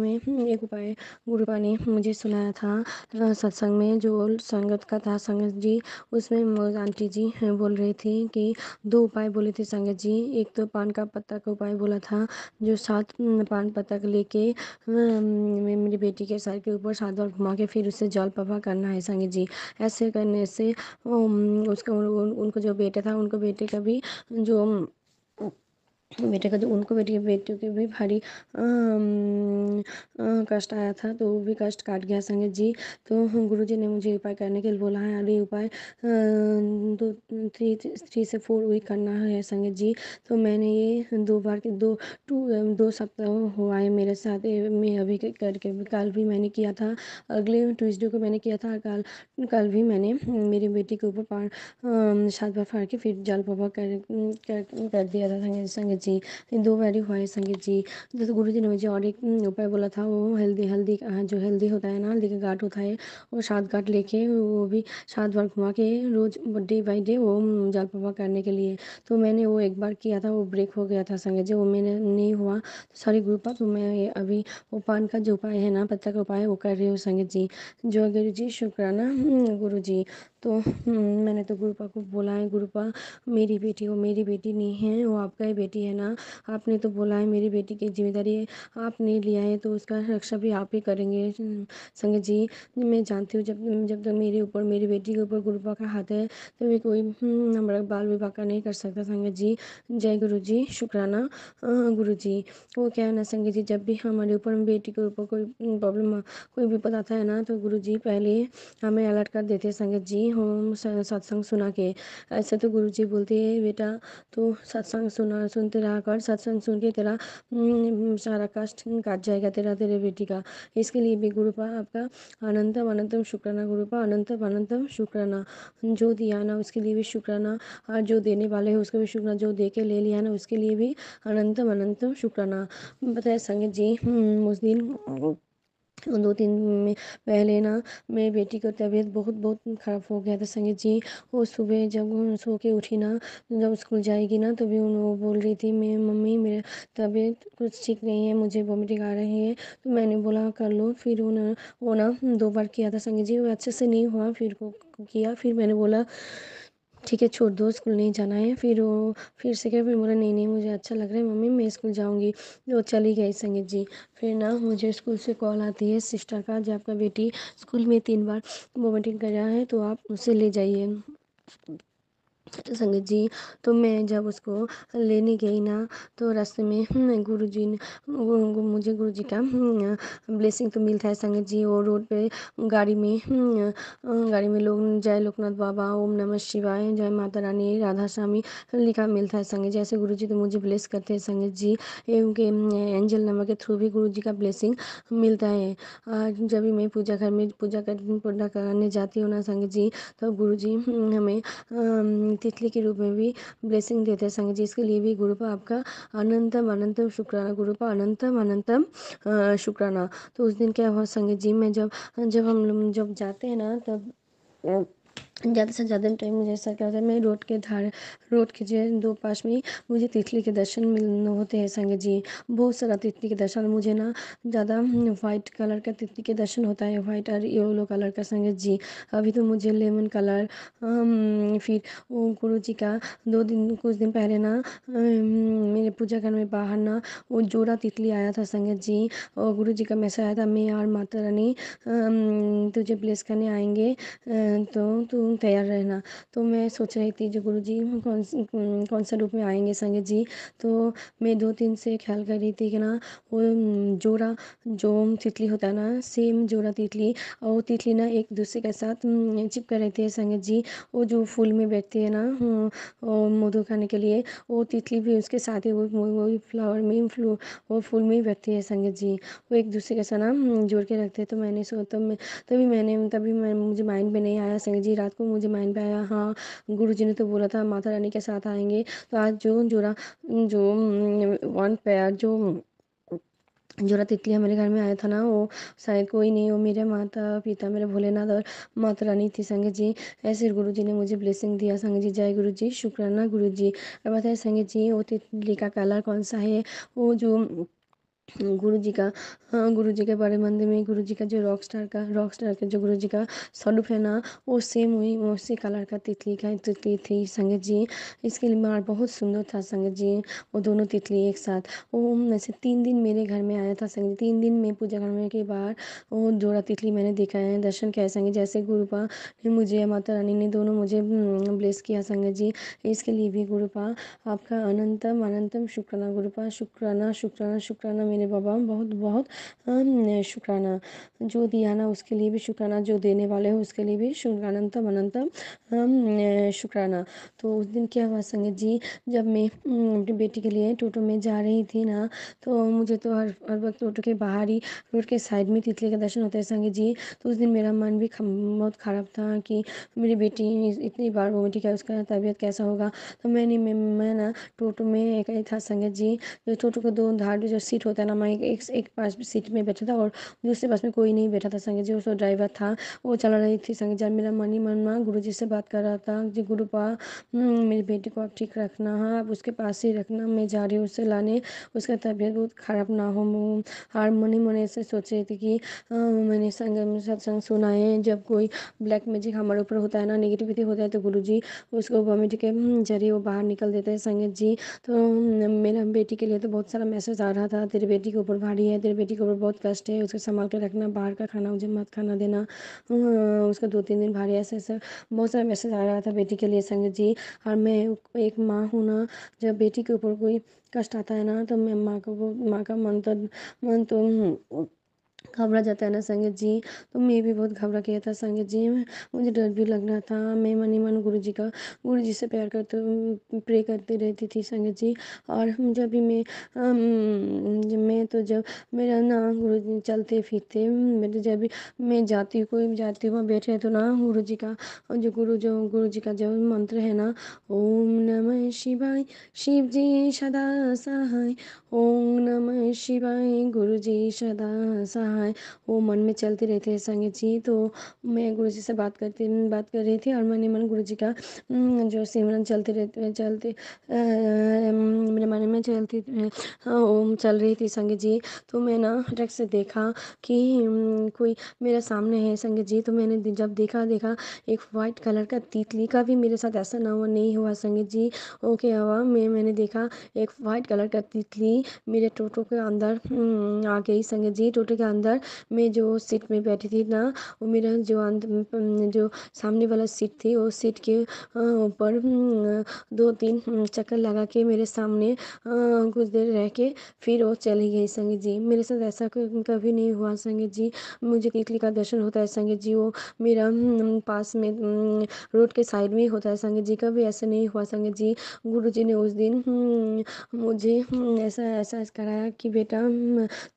गुरुपा ने मुझे सुनाया था सत्संग में, जो संगत का था संगत जी। उसमें आंटी जी बोल रही थी कि 2 उपाय बोले थे संगत जी। एक तो पान का पत्ता का उपाय बोला था, जो 7 पान पत्ता लेके मेरी बेटी के सर के ऊपर 7 बार घुमा के फिर उससे जल प्रवाह करना है संगत जी। ऐसे करने से उसका उनको जो बेटा था, उनको बेटे का भी जो बेटे का जो उनको बेटियों के भी भारी कष्ट आया था, तो वो भी कष्ट काट गया संगत जी। तो गुरुजी ने मुझे उपाय करने के लिए बोला है, और ये उपाय 3 से 4 वीक करना है संगत जी। तो मैंने ये 2 सप्ताह हुआ है मेरे साथ, मैं अभी करके कल भी मैंने किया था, अगले ट्यूसडे को मैंने किया था, कल भी मैंने मेरी बेटी के ऊपर 7 बार फाड़ के फिर जल प्रवाह कर दिया था संगत संगत जी। 2 बारी हुआ है संगत जी। जैसे गुरुजी ने मुझे और एक उपाय बोला था, वो हल्दी हल्दी जो हल्दी होता है ना, हल्दी का गाँठ होता है, वो 7 गाँठ लेके वो भी 7 बार घुमा के रोज़ डे बाय डे वो जाप करने के लिए। तो मैंने वो एक बार किया था, वो ब्रेक हो गया था संगत जी, वो मैंने नहीं हुआ। सॉरी गुरुपा, तो मैं ये अभी वो पान का जो उपाय है ना, पत्ता का उपाय, वो कर रही हूँ संगत जी। जो गुरु जी शुक्राना गुरु जी। तो मैंने तो गुरुपा को बोला है, गुरुपा मेरी बेटी, वो मेरी बेटी नहीं है, वो आपका ही बेटी है ना। आपने तो बोला है मेरी बेटी की जिम्मेदारी आपने लिया है, तो उसका रक्षा भी आप ही करेंगे संगत जी। मैं जानती हूँ जब जब तक मेरे ऊपर, मेरी बेटी के ऊपर गुरुपा का हाथ है, तो भी कोई हमारा बाल विवाह का नहीं कर सकता संगत जी। जय गुरु जी, शुक्राना गुरु जी। वो क्या है ना संगत जी, जब भी हमारे ऊपर, बेटी के ऊपर कोई प्रॉब्लम, कोई विपद आता है ना, तो गुरु जी पहले हमें अलर्ट कर देते हैं संगत जी, हम सत्संग सुना के। ऐसे तो गुरु जी बोलते हैं बेटा तो सत्संग सुनते रहा कर, सत्संग सुन के तेरा सारा कष्ट काट जाएगा तेरा, तेरे बेटी का। इसके लिए भी गुरुपा आपका अनंतम अनंतम शुक्राना गुरुपा, अनंतम अनंतम शुक्राना। जो दिया ना उसके लिए भी शुक्राना, और जो देने वाले हैं उसको भी शुक्राना, जो दे के ले लिया ना उसके लिए भी अनंतम अनंतम शुक्राना। बताए संगत जी, उस दिन 2-3 में पहले ना मेरी बेटी की तबीयत बहुत बहुत ख़राब हो गया था संगत जी। वो सुबह जब सो के उठी ना, जब स्कूल जाएगी ना, तो भी वो बोल रही थी, मैं मम्मी मेरा तबीयत कुछ ठीक नहीं है, मुझे वॉमिटिंग आ रही है। तो मैंने बोला कर लो, फिर वो ना 2 बार किया था संगत जी, वो अच्छे से नहीं हुआ, फिर को किया, फिर मैंने बोला ठीक है छोड़ दो, स्कूल नहीं जाना है। फिर वो फिर से क्या, फिर बोला नहीं नहीं मुझे अच्छा लग रहा है मम्मी, मैं स्कूल जाऊंगी। वो चली गई संगीत जी। फिर ना मुझे स्कूल से कॉल आती है सिस्टर का, जब आपका बेटी स्कूल में 3 बार वोमिटिंग कर रहा है, तो आप उसे ले जाइए संगत जी। तो मैं जब उसको लेने गई ना, तो रास्ते में गुरुजी ने मुझे गुरुजी का ब्लेसिंग तो मिलता है संगत जी। और रोड पे गाड़ी में लोग जय लोकनाथ बाबा, ओम नमः शिवाय, जय माता रानी, राधा स्वामी लिखा मिलता है संगत जी। ऐसे गुरुजी तो मुझे ब्लेस करते हैं संगत जी। उनके एंजल नंबर के थ्रू भी गुरुजी का ब्लेसिंग मिलता है। जब भी मैं घर में पूजा करने जाती हूँ ना संगत जी, तो गुरुजी हमें तितली के रूप में भी ब्लेसिंग देते हैं संगत जी। इसके लिए भी गुरुपा आपका अनंतम अनंतम शुक्राना गुरुपा, अनंतम अनंतम शुक्राना। तो उस दिन क्या हुआ संगत जी, मैं जब हम लोग जब जाते हैं ना, तब ज़्यादा से ज़्यादा टाइम मुझे ऐसा क्या होता है, मैं रोड के जो 2 पास में ही मुझे तितली के दर्शन होते हैं संगत जी। बहुत सारा तितली के दर्शन, मुझे ना ज़्यादा वाइट कलर का तितली के दर्शन होता है, वाइट और येलो कलर का संगत जी। अभी तो मुझे लेमन कलर, फिर वो गुरु जी का कुछ दिन पहले ना मेरे पूजा घर में बाहर ना वो जोड़ा तितली आया था संगत जी। और गुरु जी का मैसेज आया था, मैं और माता रानी तुझे ब्लेस करने आएंगे, तो तुम तैयार रहना। तो मैं सोच रही थी जो गुरुजी कौन सा रूप में आएंगे संगत जी। तो मैं 2-3 से ख्याल कर रही थी कि ना वो जोड़ा जो तितली होता है ना, सेम जोड़ा तितली, और वो तितली ना एक दूसरे के साथ चिपका रहती है संगत जी। वो जो फूल में बैठती है ना मधु खाने के लिए, वो तितली भी उसके साथ ही वो फ्लावर में वो फूल में ही बैठती है संगत जी। वो एक दूसरे के साथ ना जोड़ के रखते हैं। तो मैंने तभी मैं मुझे माइंड में नहीं आया संगत जी। रात को मुझे माइंड में आया, हाँ गुरुजी ने तो बोला था माता रानी के साथ आएंगे। तो आज जो 1 पेयर जोड़ा तितली हमारे घर में आया था ना, वो शायद कोई नहीं, वो मेरे माता पिता, मेरे भोलेनाथ और माता रानी थी संगत जी। ऐसे गुरु जी ने मुझे ब्लेसिंग दिया संगत जी। जय गुरु जी, शुक्राना गुरु जी। अब बताए संगत जी, वो तितली का कलर कौन सा है, वो जो गुरु जी का, हाँ गुरु जी के बड़े मंदिर में गुरु जी का जो रॉक स्टार का जो गुरु जी का स्वरूप है ना, वो सेम वही उसी कलर का तितली थी संगत जी। इसके लिए मार बहुत सुंदर था संगत जी। वो दोनों तितली एक साथ, वो ऐसे 3 दिन मेरे घर में आया था संगत जी। 3 दिन में पूजा करने के बाद वो जोड़ा तितली मैंने देखा है, दर्शन किया संगत। जैसे गुरुपा ने मुझे, माता रानी ने दोनों मुझे ब्लेस किया संगत जी। इसके लिए भी गुरुपा आपका अनंतम अनंतम शुक्राना गुरुपा, शुक्राना शुक्राना शुक्राना मेरे बाबा, बहुत बहुत शुक्राना। जो दिया ना उसके लिए भी शुक्राना, जो देने वाले हो उसके लिए भी शुक्रानंतम अनंतम शुक्राना। तो उस दिन क्या हुआ संगत जी, जब मैं अपनी बेटी के लिए टोटो में जा रही थी ना, तो मुझे तो हर वक्त टोटो के बाहर ही रोड के साइड में तितली का दर्शन होता है संगत जी। तो उस दिन मेरा मन भी बहुत ख़राब था कि मेरी बेटी इतनी बार वोमिटिंग है, उसका तबीयत कैसा होगा। तो मैं ना टोटो में एक था संगत जी, जो टोटो को दो धार जो सीट होता है ना, मैं एक पास सीट में बैठा था और दूसरे बस में कोई नहीं बैठा था संगत जी। उसका ड्राइवर था, वो चला रही थी संगत जी। मेरा मन ही मन में गुरु जी से बात कर रहा था जी, गुरुपा मेरी बेटी को आप ठीक रखना, हाँ आप उसके पास ही रखना, मैं जा रही हूँ उससे लाने, उसका तबीयत बहुत ख़राब ना हो। हर मन मन ऐसे सोच रही थी कि मैंने सत्संग सुना है, जब कोई ब्लैक मैजिक हमारे ऊपर होता है ना, नेगेटिविटी होता है, तो गुरु जी उसको वॉमिट के जरिए वो बाहर निकल देते हैं संगत जी। तो मेरा बेटी के लिए तो बहुत सारा मैसेज आ रहा था, तेरी बेटी के ऊपर भारी है, तेरी बेटी के ऊपर बहुत कष्ट है, उसको संभाल के रखना, बाहर का खाना मुझे मत खाना देना, उसका 2-3 दिन भारी, ऐसे ऐसे बहुत सारा मैसेज आ रहा था बेटी के लिए संगत जी। और मैं एक माँ हूँ ना, जब बेटी के ऊपर कोई कष्ट आता है ना, तो मैं माँ का मन तो घबरा जाता है ना संगत जी। तो मैं भी बहुत घबरा गया था संगत जी, मुझे डर भी लग रहा था। मैं मन ही मन गुरु जी से प्यार करते प्रे करती रहती थी संगत जी। और जब भी मैं तो जब मेरा ना गुरु जी चलते फिरते, मेरे जब भी मैं जाती हूँ, कोई भी जाती हूँ, बैठे तो ना गुरु जी का जो मंत्र है ना, ओम नमः शिवाय, शिव जी सदा सहाय, ओम नमः शिवाय, गुरु जी सदा सहाय, वो मन में चलते रहते हैं संगत जी। तो मैं गुरु जी से बात कर रही थी और मन ही मन गुरु जी का जो सिमरन मेरे मन में चलती ओम चल रही थी संगत जी। तो मैं ना हटक से देखा कि कोई मेरे सामने है संगत जी। तो मैंने जब देखा एक वाइट कलर का तितली का भी मेरे साथ ऐसा ना हुआ नहीं हुआ संगत जी। ओके हुआ, मैंने देखा एक वाइट कलर का तितली मेरे टोटो के अंदर आ गई संगत जी। टोटो के अंदर मैं जो सीट में बैठी थी ना, वो मेरा जो सामने वाला सीट थी, वो सीट के ऊपर 2-3 चक्कर लगा के मेरे सामने कुछ देर रह के फिर वो चली गई संगत जी। मेरे साथ ऐसा कभी नहीं हुआ संगत जी। मुझे तितली का दर्शन होता है संगत जी, वो मेरा पास में रोड के साइड में ही होता है संगत जी। कभी ऐसा नहीं हुआ संगत जी। गुरु जी ने उस दिन मुझे ऐसा एहसास कराया कि बेटा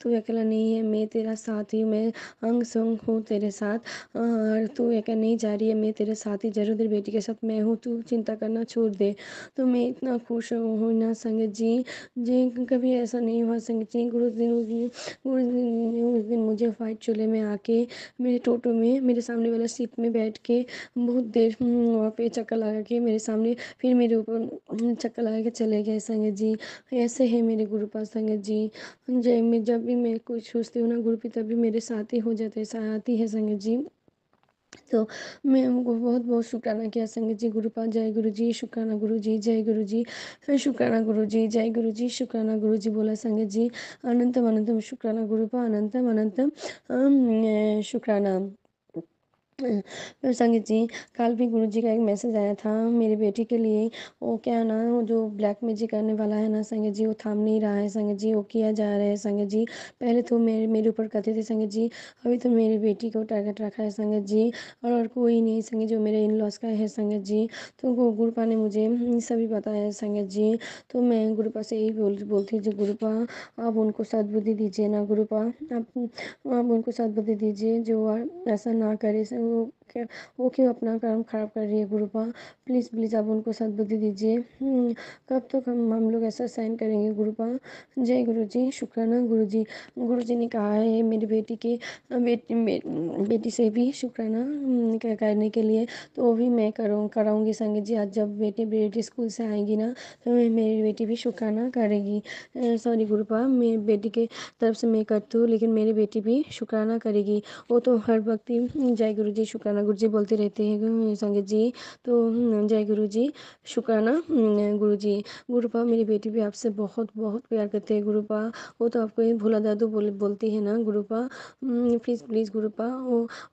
तू अकेला नहीं है, मैं तेरा साथ ही, मैं अंग संग हूँ तेरे साथ, और तू अकेला नहीं जा रही है, मैं तेरे साथ ही जरूर, तेरी बेटी के साथ मैं हूँ, तू चिंता करना छोड़ दे। तो मैं इतना खुश हूँ ना संगत जी कभी ऐसा नहीं हुआ संगत जी। गुरु जी ने उस दिन मुझे वाइट चूल्हे में आके मेरे टोटो में मेरे सामने वाला सीट में बैठ के बहुत देर वहाँ पे चक्कर लगा के मेरे सामने फिर मेरे ऊपर चक्कर लगा के चले गए संगत जी। ऐसे है मेरे गुरु पास संगत जी। जब भी मैं कुछ सोचती हूँ ना गुरु पिता भी मेरे साथ ही हो जाते हैं, साथ ही है संगत जी। तो मैं उनको बहुत बहुत शुक्राना किया संगत जी। गुरु पास जय गुरु जी, शुक्राना गुरु जी, जय गुरु जी, शुक्राना गुरु जी, जय गुरु जी, शुक्राना गुरु जी बोला संगत जी। अनंतम अनंतम शुक्राना गुरु पा, अनंतम अनंतम शुक्राना। संगत जी कल भी गुरु जी का एक मैसेज आया था मेरी बेटी के लिए। वो क्या ना, वो जो ब्लैक मैजिक करने वाला है ना संगत जी, वो थाम नहीं रहा है संगत जी, वो किया जा रहा है संगत जी। पहले तो मेरे ऊपर कहते थे संगत जी, अभी तो मेरी बेटी को टारगेट रखा है संगत जी, और कोई नहीं संगत जो मेरे इन लॉस का है संगत जी। तो वो गुरुपा ने मुझे सभी बताया है संगत जी। तो मैं गुरुपा से यही बोलती जी, गुरुपा आप उनको सद्बुद्धि दीजिए ना, गुरुपा आप उनको सद्बुद्धि दीजिए, जो ऐसा ना करे। वो क्यों अपना काम खराब कर रही है गुरुपा, प्लीज़ प्लीज़ आप उनको सद्बुद्धि दीजिए। कब तक हम लोग ऐसा सहन करेंगे गुरुपा। जय गुरु जी, शुक्राना गुरु जी। गुरु जी ने कहा है मेरी बेटी के बेटी से भी शुक्राना करने के लिए, तो वो भी मैं कराऊंगी संगत जी। आज जब बेटी स्कूल से आएगी ना, तो मेरी बेटी भी शुक्राना करेगी। सॉरी गुरुपा, मेरी बेटी के तरफ से मैं करती हूँ, लेकिन मेरी बेटी भी शुक्राना करेगी। वो तो हर वक्त ही जय गुरु जी, शुक्राना शुक्राना गुरु जी बोलते रहते हैं संगत जी। तो जय गुरु जी, शुक्राना गुरु जी। गुरुपा मेरी बेटी भी आपसे बहुत बहुत प्यार करते हैं गुरुपा। वो तो आपको ही भोला दादू बोलती है ना गुरुपा। प्लीज़ प्लीज़ गुरुपा,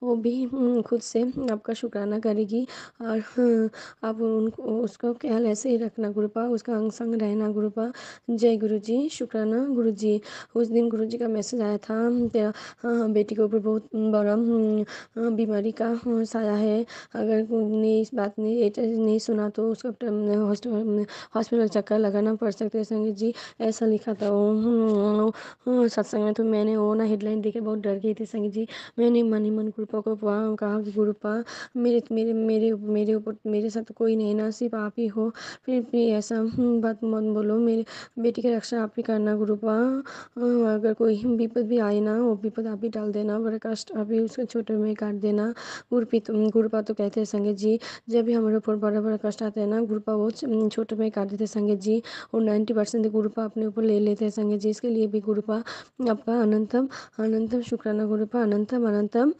वो भी खुद से आपका शुक्राना करेगी। और आप उनको उसको ख्याल ऐसे ही रखना गुरुपा, उसका अंग संग रहना गुरुपा। जय गुरु जी, शुक्राना गुरु जी। उस दिन गुरु जी का मैसेज आया था, तेरा बेटी के ऊपर बहुत बड़ा बीमारी का साया है। अगर ने इस बात नहीं सुना तो उसको हॉस्पिटल चक्कर लगाना पड़ सकते हैं संगीत जी, ऐसा लिखा था वो सत्संग में। तो मैंने वो ना हेडलाइन देख के बहुत डर गई थी संगीत जी। मैंने मन ही मन गुरुपा को कहा कि गुरुपा मेरे मेरे मेरे मेरे ऊपर मेरे साथ कोई नहीं ना, सिर्फ आप ही हो। फिर भी ऐसा बात मत बोलो, मेरे बेटी की रक्षा आप ही करना गुरुपा। अगर कोई विपद भी आए ना, वो विपद आप ही डाल देना, बड़ा कष्ट आप ही उसके छोटे में काट देना। गुरुपा तो कहते हैं संगीत जी, जब भी हमारे ऊपर बड़ा बड़ा कष्ट आते हैं ना, गुरुपा वो छोटे में काट देते हैं संगीत जी। और 90% गुरुपा अपने ऊपर ले लेते हैं संगीत जी। इसके लिए भी गुरुपा आपका अनंतम अनंतम शुक्राना गुरुपा, अनंतम अनंतम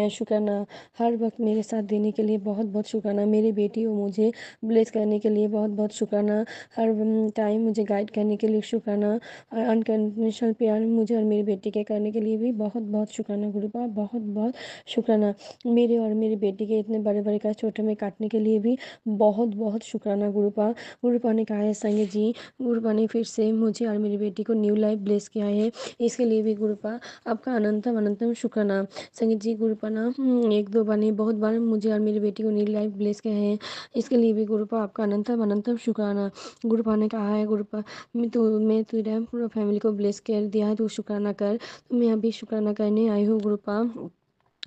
शुक्राना। हर वक्त मेरे साथ देने के लिए बहुत बहुत शुक्राना। मेरी बेटी और मुझे ब्लेस करने के लिए बहुत बहुत शुक्राना। हर टाइम मुझे गाइड करने के लिए शुक्राना। और अनकंडीशनल प्यार मुझे और मेरी बेटी के करने के लिए भी बहुत बहुत शुक्राना गुरुपा, बहुत बहुत शुक्राना। मेरे और मेरी बेटी के इतने बड़े बड़े का छोटे में काटने के लिए भी बहुत बहुत शुक्राना गुरुपा। गुरुपा ने कहा है संगीत जी, गुरुपा ने फिर से मुझे और मेरी बेटी को न्यू लाइफ ब्लेस किया है, इसके लिए भी गुरुपा आपका अनंतम अनंतम शुक्राना। संगीत जी गुरुपा ना एक दो बार नहीं, बहुत बार मुझे और मेरी बेटी को न्यू लाइफ ब्लेस किया है, इसके लिए भी गुरुपा आपका अनंतम अनंतम शुक्राना। गुरुपा ने कहा है गुरुपा मैं तेरा पूरा फैमिली को ब्लेस कर दिया है, तू शुक्राना कर। तो मैं अभी शुक्राना करने आई हूँ गुरुपा।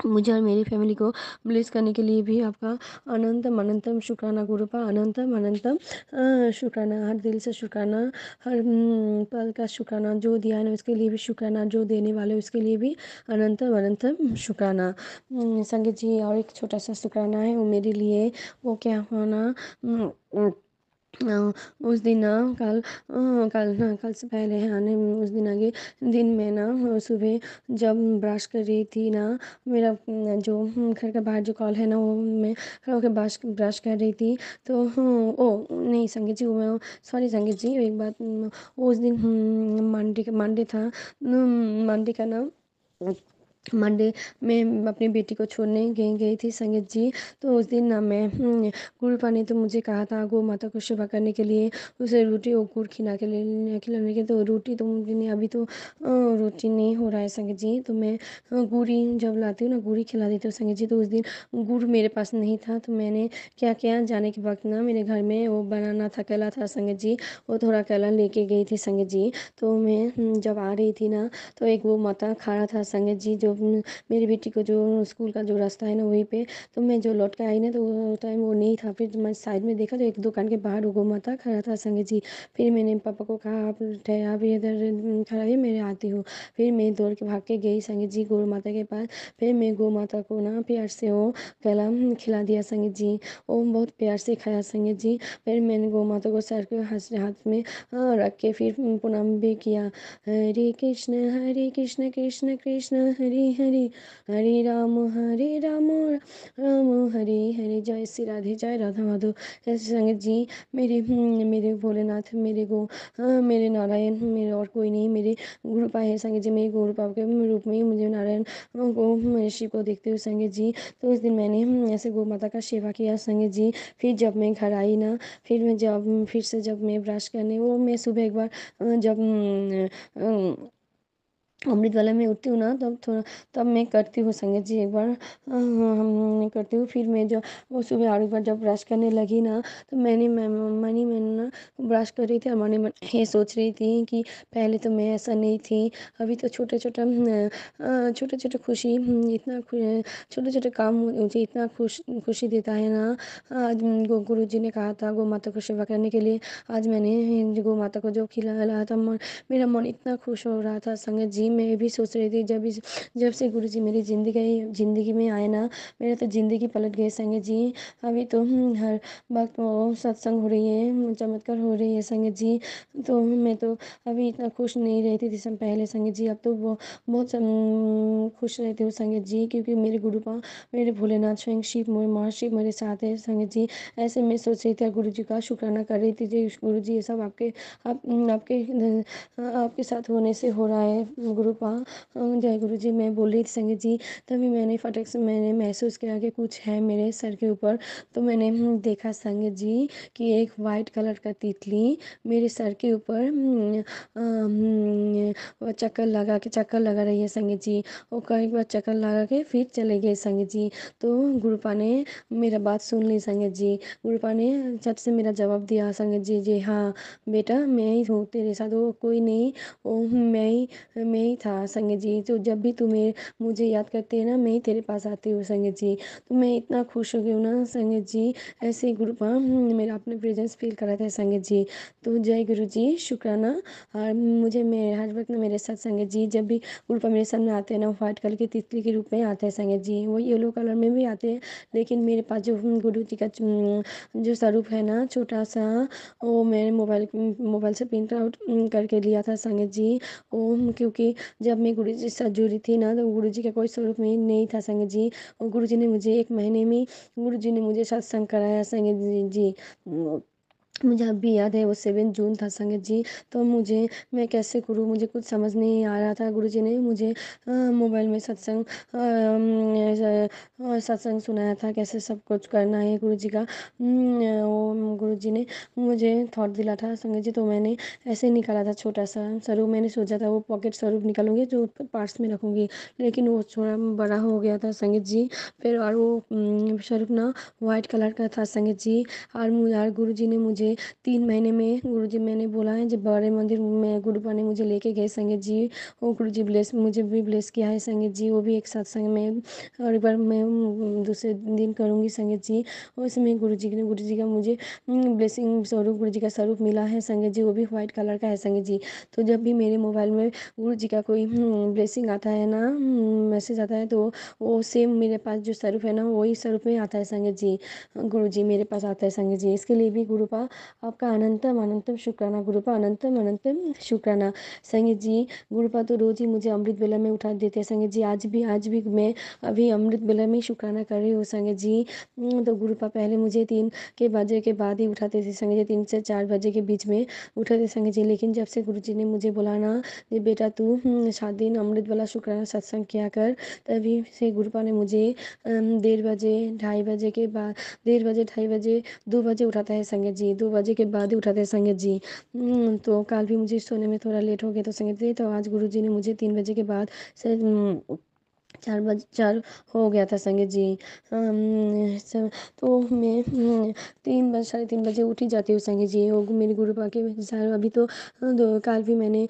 मुझे और मेरी फैमिली को ब्लेस करने के लिए भी आपका अनंतम अनंतम शुक्राना गुरुपा, अनंतम अनंतम शुक्राना। हर दिल से शुक्राना, हर पल का शुक्राना। जो दिया है ना उसके लिए भी शुक्राना, जो देने वाले उसके लिए भी अनंतम अनंतम शुक्राना। संगीत जी और एक छोटा सा शुक्राना है वो मेरे लिए। वो क्या हुआ ना, उस दिन ना कल से पहले है ना, उस दिन आगे दिन में ना सुबह जब ब्रश कर रही थी ना, मेरा जो घर का बाहर जो कॉल है ना, वो मैं खड़ा होकर ब्रश कर रही थी। तो ओ नहीं संगीत जी, मैं सॉरी संगीत जी, एक बात, उस दिन मंडे था, मंडे का ना, मंडे में अपनी बेटी को छोड़ने गई थी संगीत जी। तो उस दिन ना मैं गुरुपा ने तो मुझे कहा था गौ माता को सेवा करने के लिए उसे रोटी और गुड़ खिलाने के, तो रोटी तो मुझे नहीं, अभी तो रोटी नहीं हो रहा है संगीत जी। तो मैं गुड़ी जब लाती हूँ ना, गुड़ी खिला देती हूँ संगीत जी। तो उस दिन गुड़ मेरे पास नहीं था, तो मैंने क्या किया, जाने के वक्त ना मेरे घर में वो बनाना था, केला था संगीत जी, वो थोड़ा केला लेके गई थी संगीत जी। तो मैं जब आ रही थी ना, तो एक वो माता खड़ा था संगीत जी, जो मेरी बेटी को जो स्कूल का जो रास्ता है ना वहीं पे। तो मैं जो लौट के आई ना, तो वो टाइम वो नहीं था। फिर मैं साइड में देखा तो एक दुकान के बाहर वो गौ माता खड़ा था संगीत जी। फिर मैंने पापा को कहा आप आप इधर खड़ा है, मैं आती हूँ। फिर मैं दौड़ के भाग के गई संगीत जी गौ माता के पास। फिर मैं गौ माता को ना प्यार से वो केला खिला दिया संगीत जी, वो बहुत प्यार से खाया संगीत जी। फिर मैंने गौ माता को सर के हाथ में रख के फिर प्रणाम भी किया। हरे कृष्ण कृष्ण कृष्ण हरे हरे, हरे राम राम हरे हरे। जय श्री राधे, जय राधा माधव। ऐसे संगीत जी मेरे भोलेनाथ, मेरे नारायण, मेरे और कोई नहीं, मेरे गुरुपा है संगीत जी। मेरे गुरुपा के रूप में ही मुझे नारायण को शिव को देखते हुए संगीत जी। तो उस दिन मैंने ऐसे गौ माता का सेवा किया संगीत जी। फिर जब मैं घर आई ना, फिर से जब मैं ब्रश करने, वो मैं सुबह एक बार जब अमृत वाला में उठती हूँ ना, तब मैं करती हूँ संगीत जी एक बार मैं करती हूँ। फिर मैं जब वो सुबह और एक बार जब ब्रश करने लगी ना, तो मैंने ना ब्रश कर रही थी और मन ये सोच रही थी कि पहले तो मैं ऐसा नहीं थी, अभी तो छोटे छोटे खुशी इतना छोटे छोटे काम मुझे इतना खुशी देता है ना। आज गुरु जी ने कहा था गौ माता को सेवा करने के लिए, आज मैंने गौ माता को जो खिलाया था, मेरा मन इतना खुश हो रहा था संगत जी। मैं भी सोच रही थी जब से गुरुजी मेरी ज़िंदगी में आए ना, मेरा तो ज़िंदगी पलट गई संगत जी। अभी तो हर वक्त वो सत्संग हो रही है, चमत्कार हो रही है संगत जी। तो मैं तो अभी इतना खुश नहीं रहती थी सब पहले संगत जी, अब तो वो बहुत खुश रहती हूँ संगत जी, क्योंकि मेरे गुरुपा मेरे भोलेनाथ स्वयं शिव महाशिव मेरे साथ है संगत जी। ऐसे मैं सोच रही थी गुरु जी का शुक्राना कर रही थी जी, गुरु जी ये सब आपके साथ होने से हो रहा है गुरुपा। जय गुरु जी। मैं बोल रही थी संगत जी, तभी मैंने फटक से मैंने महसूस किया कि कुछ है मेरे सर के ऊपर। तो मैंने देखा संगत जी कि एक वाइट कलर का तितली मेरे सर के ऊपर वो चक्कर लगा रही है संगत जी। वो कई बार चक्कर लगा के फिर चले गए संगत जी। तो गुरुपा ने मेरा बात सुन ली संगत जी। गुरुपा ने झट से मेरा जवाब दिया संगत जी, जी हाँ बेटा मैं ही हूँ तेरे साथ, वो कोई नहीं, वो मैं ही था संगत जी। तो जब भी तुम्हें मुझे याद करते हैं ना, मैं ही तेरे पास आती हूँ संगत जी। तो मैं इतना खुश हो गई हूँ ना संगत जी, ऐसे गुरुपा मेरा अपने प्रेजेंस फील कराते हैं संगत जी। तो जय गुरु जी, शुक्राना। और मुझे मैं हर वक्त ना मेरे साथ संगत जी, जब भी गुरुपा मेरे सामने आते हैं ना, व्हाइट कलर के तितली के रूप में आते हैं संगत जी। वो येलो कलर में भी आते हैं, लेकिन मेरे पास जो गुरु जी का जो स्वरूप है ना छोटा सा, वो मैंने मोबाइल से प्रिंट आउट करके लिया था संगत जी। वो क्योंकि जब मैं गुरु जी से साथ जुड़ी थी ना, तो गुरु जी का कोई स्वरूप में नहीं था संगत जी। और गुरु जी ने मुझे 1 महीने में गुरु जी ने मुझे सत्संग कराया संगत जी। मुझे अब भी याद है वो 7 जून था संगत जी। तो मैं कैसे करूँ, मुझे कुछ समझ नहीं आ रहा था। गुरुजी ने मुझे मोबाइल में सत्संग सुनाया था, कैसे सब कुछ करना है गुरुजी का। वो गुरुजी ने मुझे थॉट दिला था संगत जी। तो मैंने ऐसे निकाला था छोटा सा स्वरूप, मैंने सोचा था वो पॉकेट स्वरूप निकालूंगी जो पार्ट्स में रखूंगी, लेकिन वो थोड़ा बड़ा हो गया था संगत जी। फिर और वो स्वरूप ना वाइट कलर का था संगत जी। और गुरुजी ने मुझे 3 महीने में, गुरुजी मैंने बोला है जब बड़े मंदिर में गुरुपा ने मुझे लेके गए संगत जी, वो गुरुजी मुझे भी ब्लेस किया है संगत जी। वो भी एक सत्संग में और एक बार मैं दूसरे दिन करूँगी संगत जी। उसमें गुरुजी का मुझे ब्लेसिंग स्वरूप, गुरुजी का स्वरूप मिला है संगत जी, वो भी व्हाइट कलर का है संगत जी। तो जब भी मेरे मोबाइल में गुरुजी का कोई ब्लेसिंग आता है ना, मैसेज आता है, तो वो सेम मेरे पास जो स्वरूप है ना, वही स्वरूप में आता है संगत जी। गुरुजी मेरे पास आता है संगत जी। इसके लिए भी गुरुपा आपका अनंतम अनंतम शुक्राना गुरुपा, अनंतम अनंतम शुक्राना संगत जी। गुरुपा तो रोज ही मुझे अमृत बेला में उठा देते हैं संगत जी। आज भी मैं अभी अमृत बेला में शुक्राना कर रही हूँ संगत जी। तो गुरुपा पहले मुझे 3 के बजे के बाद ही उठाते थे संगत जी, 3 से 4 बजे के बीच में उठाते संगत जी। लेकिन जब से गुरुजी ने मुझे बोला ना कि बेटा तू 7 दिन अमृत वाला शुक्राना सत्संग किया कर, तभी से गुरुपा ने मुझे 1:30 बजे 2:30 बजे के बाद 1:30 बजे 2:30 बजे 2 बजे उठाता है संगत जी, 2 बजे के बाद ही उठाते हैं संगत जी। तो कल भी मुझे सोने में थोड़ा लेट हो गया तो संगत जी, तो आज गुरुजी ने मुझे 3 बजे के बाद से 4 हो गया था संगत जी। तो मैं 3 बजे 3:30 बजे उठ ही जाती हूँ संगत जी। वो मेरे गुरुपा के अनुसार अभी तो कल भी मैंने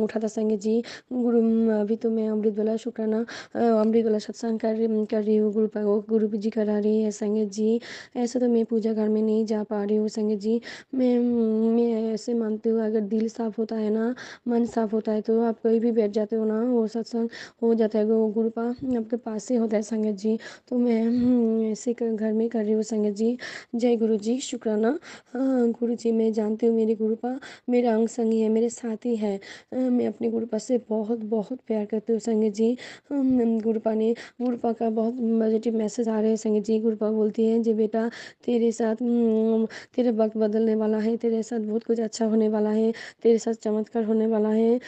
उठा था संगत जी। अभी तो मैं अमृत वाला शुक्राना अमृत वाला सत्संग कर रही हूँ, गुरुपा को गुरु जी करा रही है संगत जी। ऐसे तो मैं पूजा घर में नहीं जा पा रही हूँ संगत जी। मैं ऐसे मानती हूँ, अगर दिल साफ होता है ना, मन साफ होता है, तो आप कहीं भी बैठ जाते हो ना, वो सत्संग हो जाता है। वो गुरुपा आपके पास से होता है संगत जी। तो मैं ऐसे घर में कर रही हूँ संगत जी। जय गुरु जी, शुक्राना। गुरु जी मैं जानती हूँ मेरे गुरुपा मेरा अंग संगी है, मेरे साथी है। मैं अपने गुरुपा से बहुत बहुत प्यार करती हूँ संगत जी। गुरुपा का बहुत पॉजिटिव मैसेज आ रहे हैं संगत जी। गुरुपा बोलती है जी बेटा तेरे साथ तेरा वक्त बदलने वाला है, तेरे साथ बहुत कुछ अच्छा होने वाला है, तेरे साथ चमत्कार होने वाला है।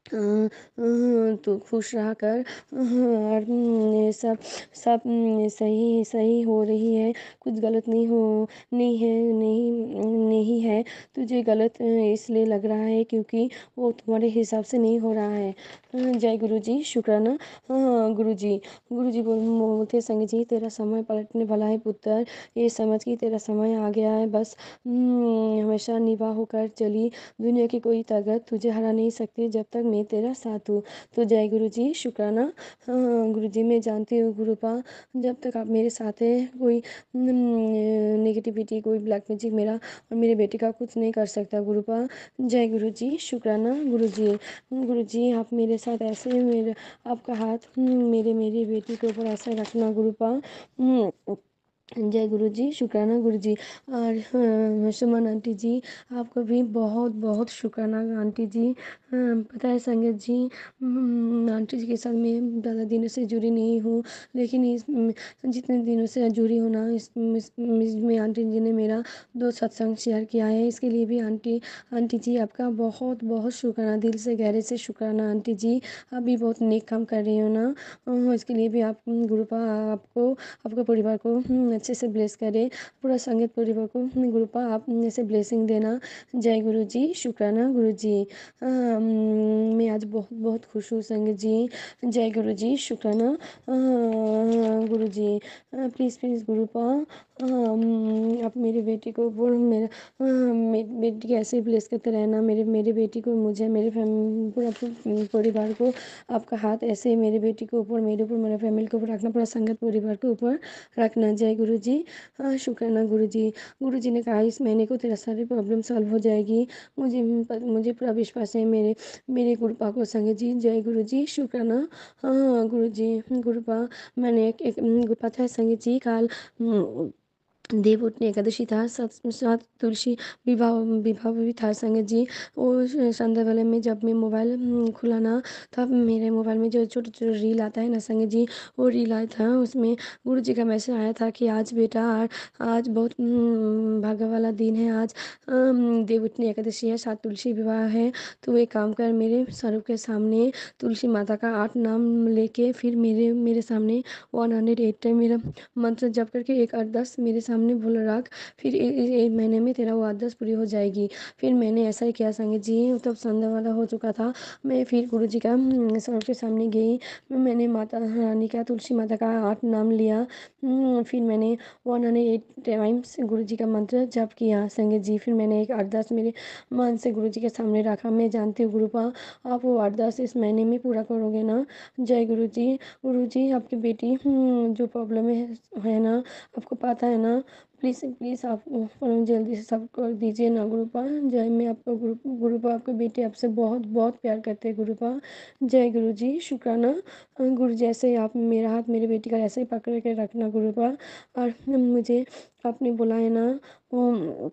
तो खुश रहा कर। और सब सब सही सही हो रही है, कुछ गलत नहीं है। तुझे गलत इसलिए लग रहा है क्योंकि वो तुम्हारे हिसाब से नहीं हो रहा है। जय गुरु जी, शुक्राना। गुरु जी बोलते संगत जी तेरा समय पलटने वाला है पुत्र, ये समझ कि तेरा समय आ गया है। बस हमेशा निभा होकर चली, दुनिया की कोई ताकत तुझे हरा नहीं सकती जब तक मैं तेरा साथ हूँ। तो जय गुरु जी, शुक्राना। गुरु जी, मैं जानती हूँ गुरुपा, जब तक आप मेरे साथ हैं कोई नेगेटिविटी, कोई ब्लैक मैजिक मेरा और मेरे बेटे का कुछ नहीं कर सकता गुरुपा। जय गुरु जी, शुक्राना गुरु जी। गुरु जी, आप मेरे साथ ऐसे मेरे आपका हाथ मेरे मेरी बेटी के ऊपर ऐसा रखना गुरुपा। जय गुरु जी, शुक्राना गुरु जी। और सुमन आंटी जी, आपको भी बहुत बहुत शुक्राना आंटी जी। पता है संगत जी, आंटी जी के साथ मैं ज़्यादा दिनों से जुड़ी नहीं हूँ, लेकिन इस जितने दिनों से जुड़ी हूँ ना, इसमें आंटी जी ने मेरा 2 सत्संग शेयर किया है। इसके लिए भी आंटी जी आपका बहुत बहुत शुक्राना, दिल से गहरे से शुक्राना आंटी जी। आप भी बहुत नेक काम कर रही हो ना, इसके लिए भी आप गुरुपा आपको, आपके परिवार को अच्छे से ब्लेस करे, पूरा संगीत परिवार को गुरुपा आप ऐसे ब्लेसिंग देना। जय गुरु जी, शुक्राना गुरु जी। मैं आज बहुत बहुत खुश हूँ संगीत जी। जय गुरु जी, शुक्राना गुरु जी। प्लीज़ प्लीज़ गुरुपा, आप मेरे बेटी को ऊपर मेरा मेरी बेटी को ऐसे ब्लेस करते रहना। मेरे बेटी को, मुझे, मेरे पूरा परिवार को आपका हाथ ऐसे मेरे बेटी के ऊपर, मेरे ऊपर, मेरे फैमिली के ऊपर रखना, पूरा संगत परिवार के ऊपर रखना। जय गुरु जी, शुक्राना गुरु जी। गुरु जी ने कहा इस महीने को तेरा सारी प्रॉब्लम सॉल्व हो जाएगी। मुझे पूरा विश्वास है मेरे मेरे गुरुपा को संगत जी। जय गुरु जी, शुक्राना गुरु जी। गुरुपा, मैंने एक गुरुपा था संगत जी, कल देवउठनी एकादशी था, साथ तुलसी विवाह विवाह भी था संगत जी। वो संध्या वाले में जब मैं मोबाइल खुला ना, तब मेरे मोबाइल में जो छोटे छोटे रील आता है ना संगत जी, वो रील आया था, उसमें गुरु जी का मैसेज आया था कि आज बेटा, आज बहुत भागा वाला दिन है, आज देवउठनी एकादशी है, साथ तुलसी विवाह है। तो एक काम कर, मेरे स्वरूप के सामने तुलसी माता का 8 नाम लेके फिर मेरे सामने 108 टाइम मेरा मंत्र जप करके 1 8 10 मेरे सामने बोल रख, फिर एक महीने में तेरा वो 8 10 पूरी हो जाएगी। फिर मैंने ऐसा ही किया संगत जी। तब संध्या वाला हो चुका था, मैं फिर गुरु जी का स्वरूप के सामने गई, मैंने माता रानी का, तुलसी माता का 8 नाम लिया, फिर मैंने 108 टाइम्स गुरु जी का मंत्र जप किया संगत जी। फिर मैंने एक 8 10 मेरे मन से गुरु जी के सामने रखा। मैं जानती हूँ गुरुपा, आप वो 8 10 इस महीने में पूरा करोगे ना। जय गुरु जी। गुरु जी, आपकी बेटी जो प्रॉब्लम है ना, आपको पता है ना, प्लीज़ प्लीज़ आप जल्दी से सब कर दीजिए ना गुरुपा। जय, मैं आपका गुरुपा, आपके बेटे आपसे बहुत बहुत प्यार करते हैं गुरुपा। जय गुरु जी, शुक्राना गुरु जी। ऐसे ही आप मेरा हाथ मेरे बेटी का ऐसे ही पकड़ के रखना गुरुपा। और मुझे आपने बोला है ना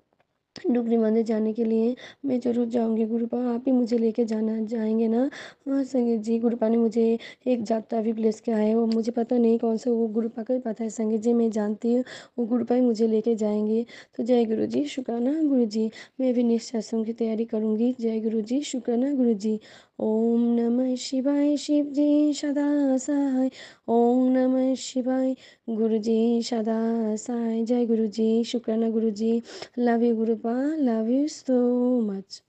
डुगरी मंदिर जाने के लिए, मैं ज़रूर जाऊंगी गुरुपा, आप ही मुझे लेके जाएंगे ना। हाँ संगीत जी, गुरुपा ने मुझे एक जात्रा भी प्लेस किया है, वो मुझे पता नहीं कौन सा, वो गुरुपा का ही पता है संगीत जी, मैं जानती हूँ वो गुरुपा ही मुझे लेके जाएंगे। तो जय गुरु जी, शुक्राना गुरु जी। मैं भी नेक्स्ट सत्संग की तैयारी करूँगी। जय गुरु जी, शुक्राना गुरु जी। ओम नमः शिवाय, शिव जी सदा सहाय। ओम नमः शिवाय, गुरु जी सदा सहाय। जय गुरु जी, शुक्राना guru ji. Love you Gurupa, love you so much.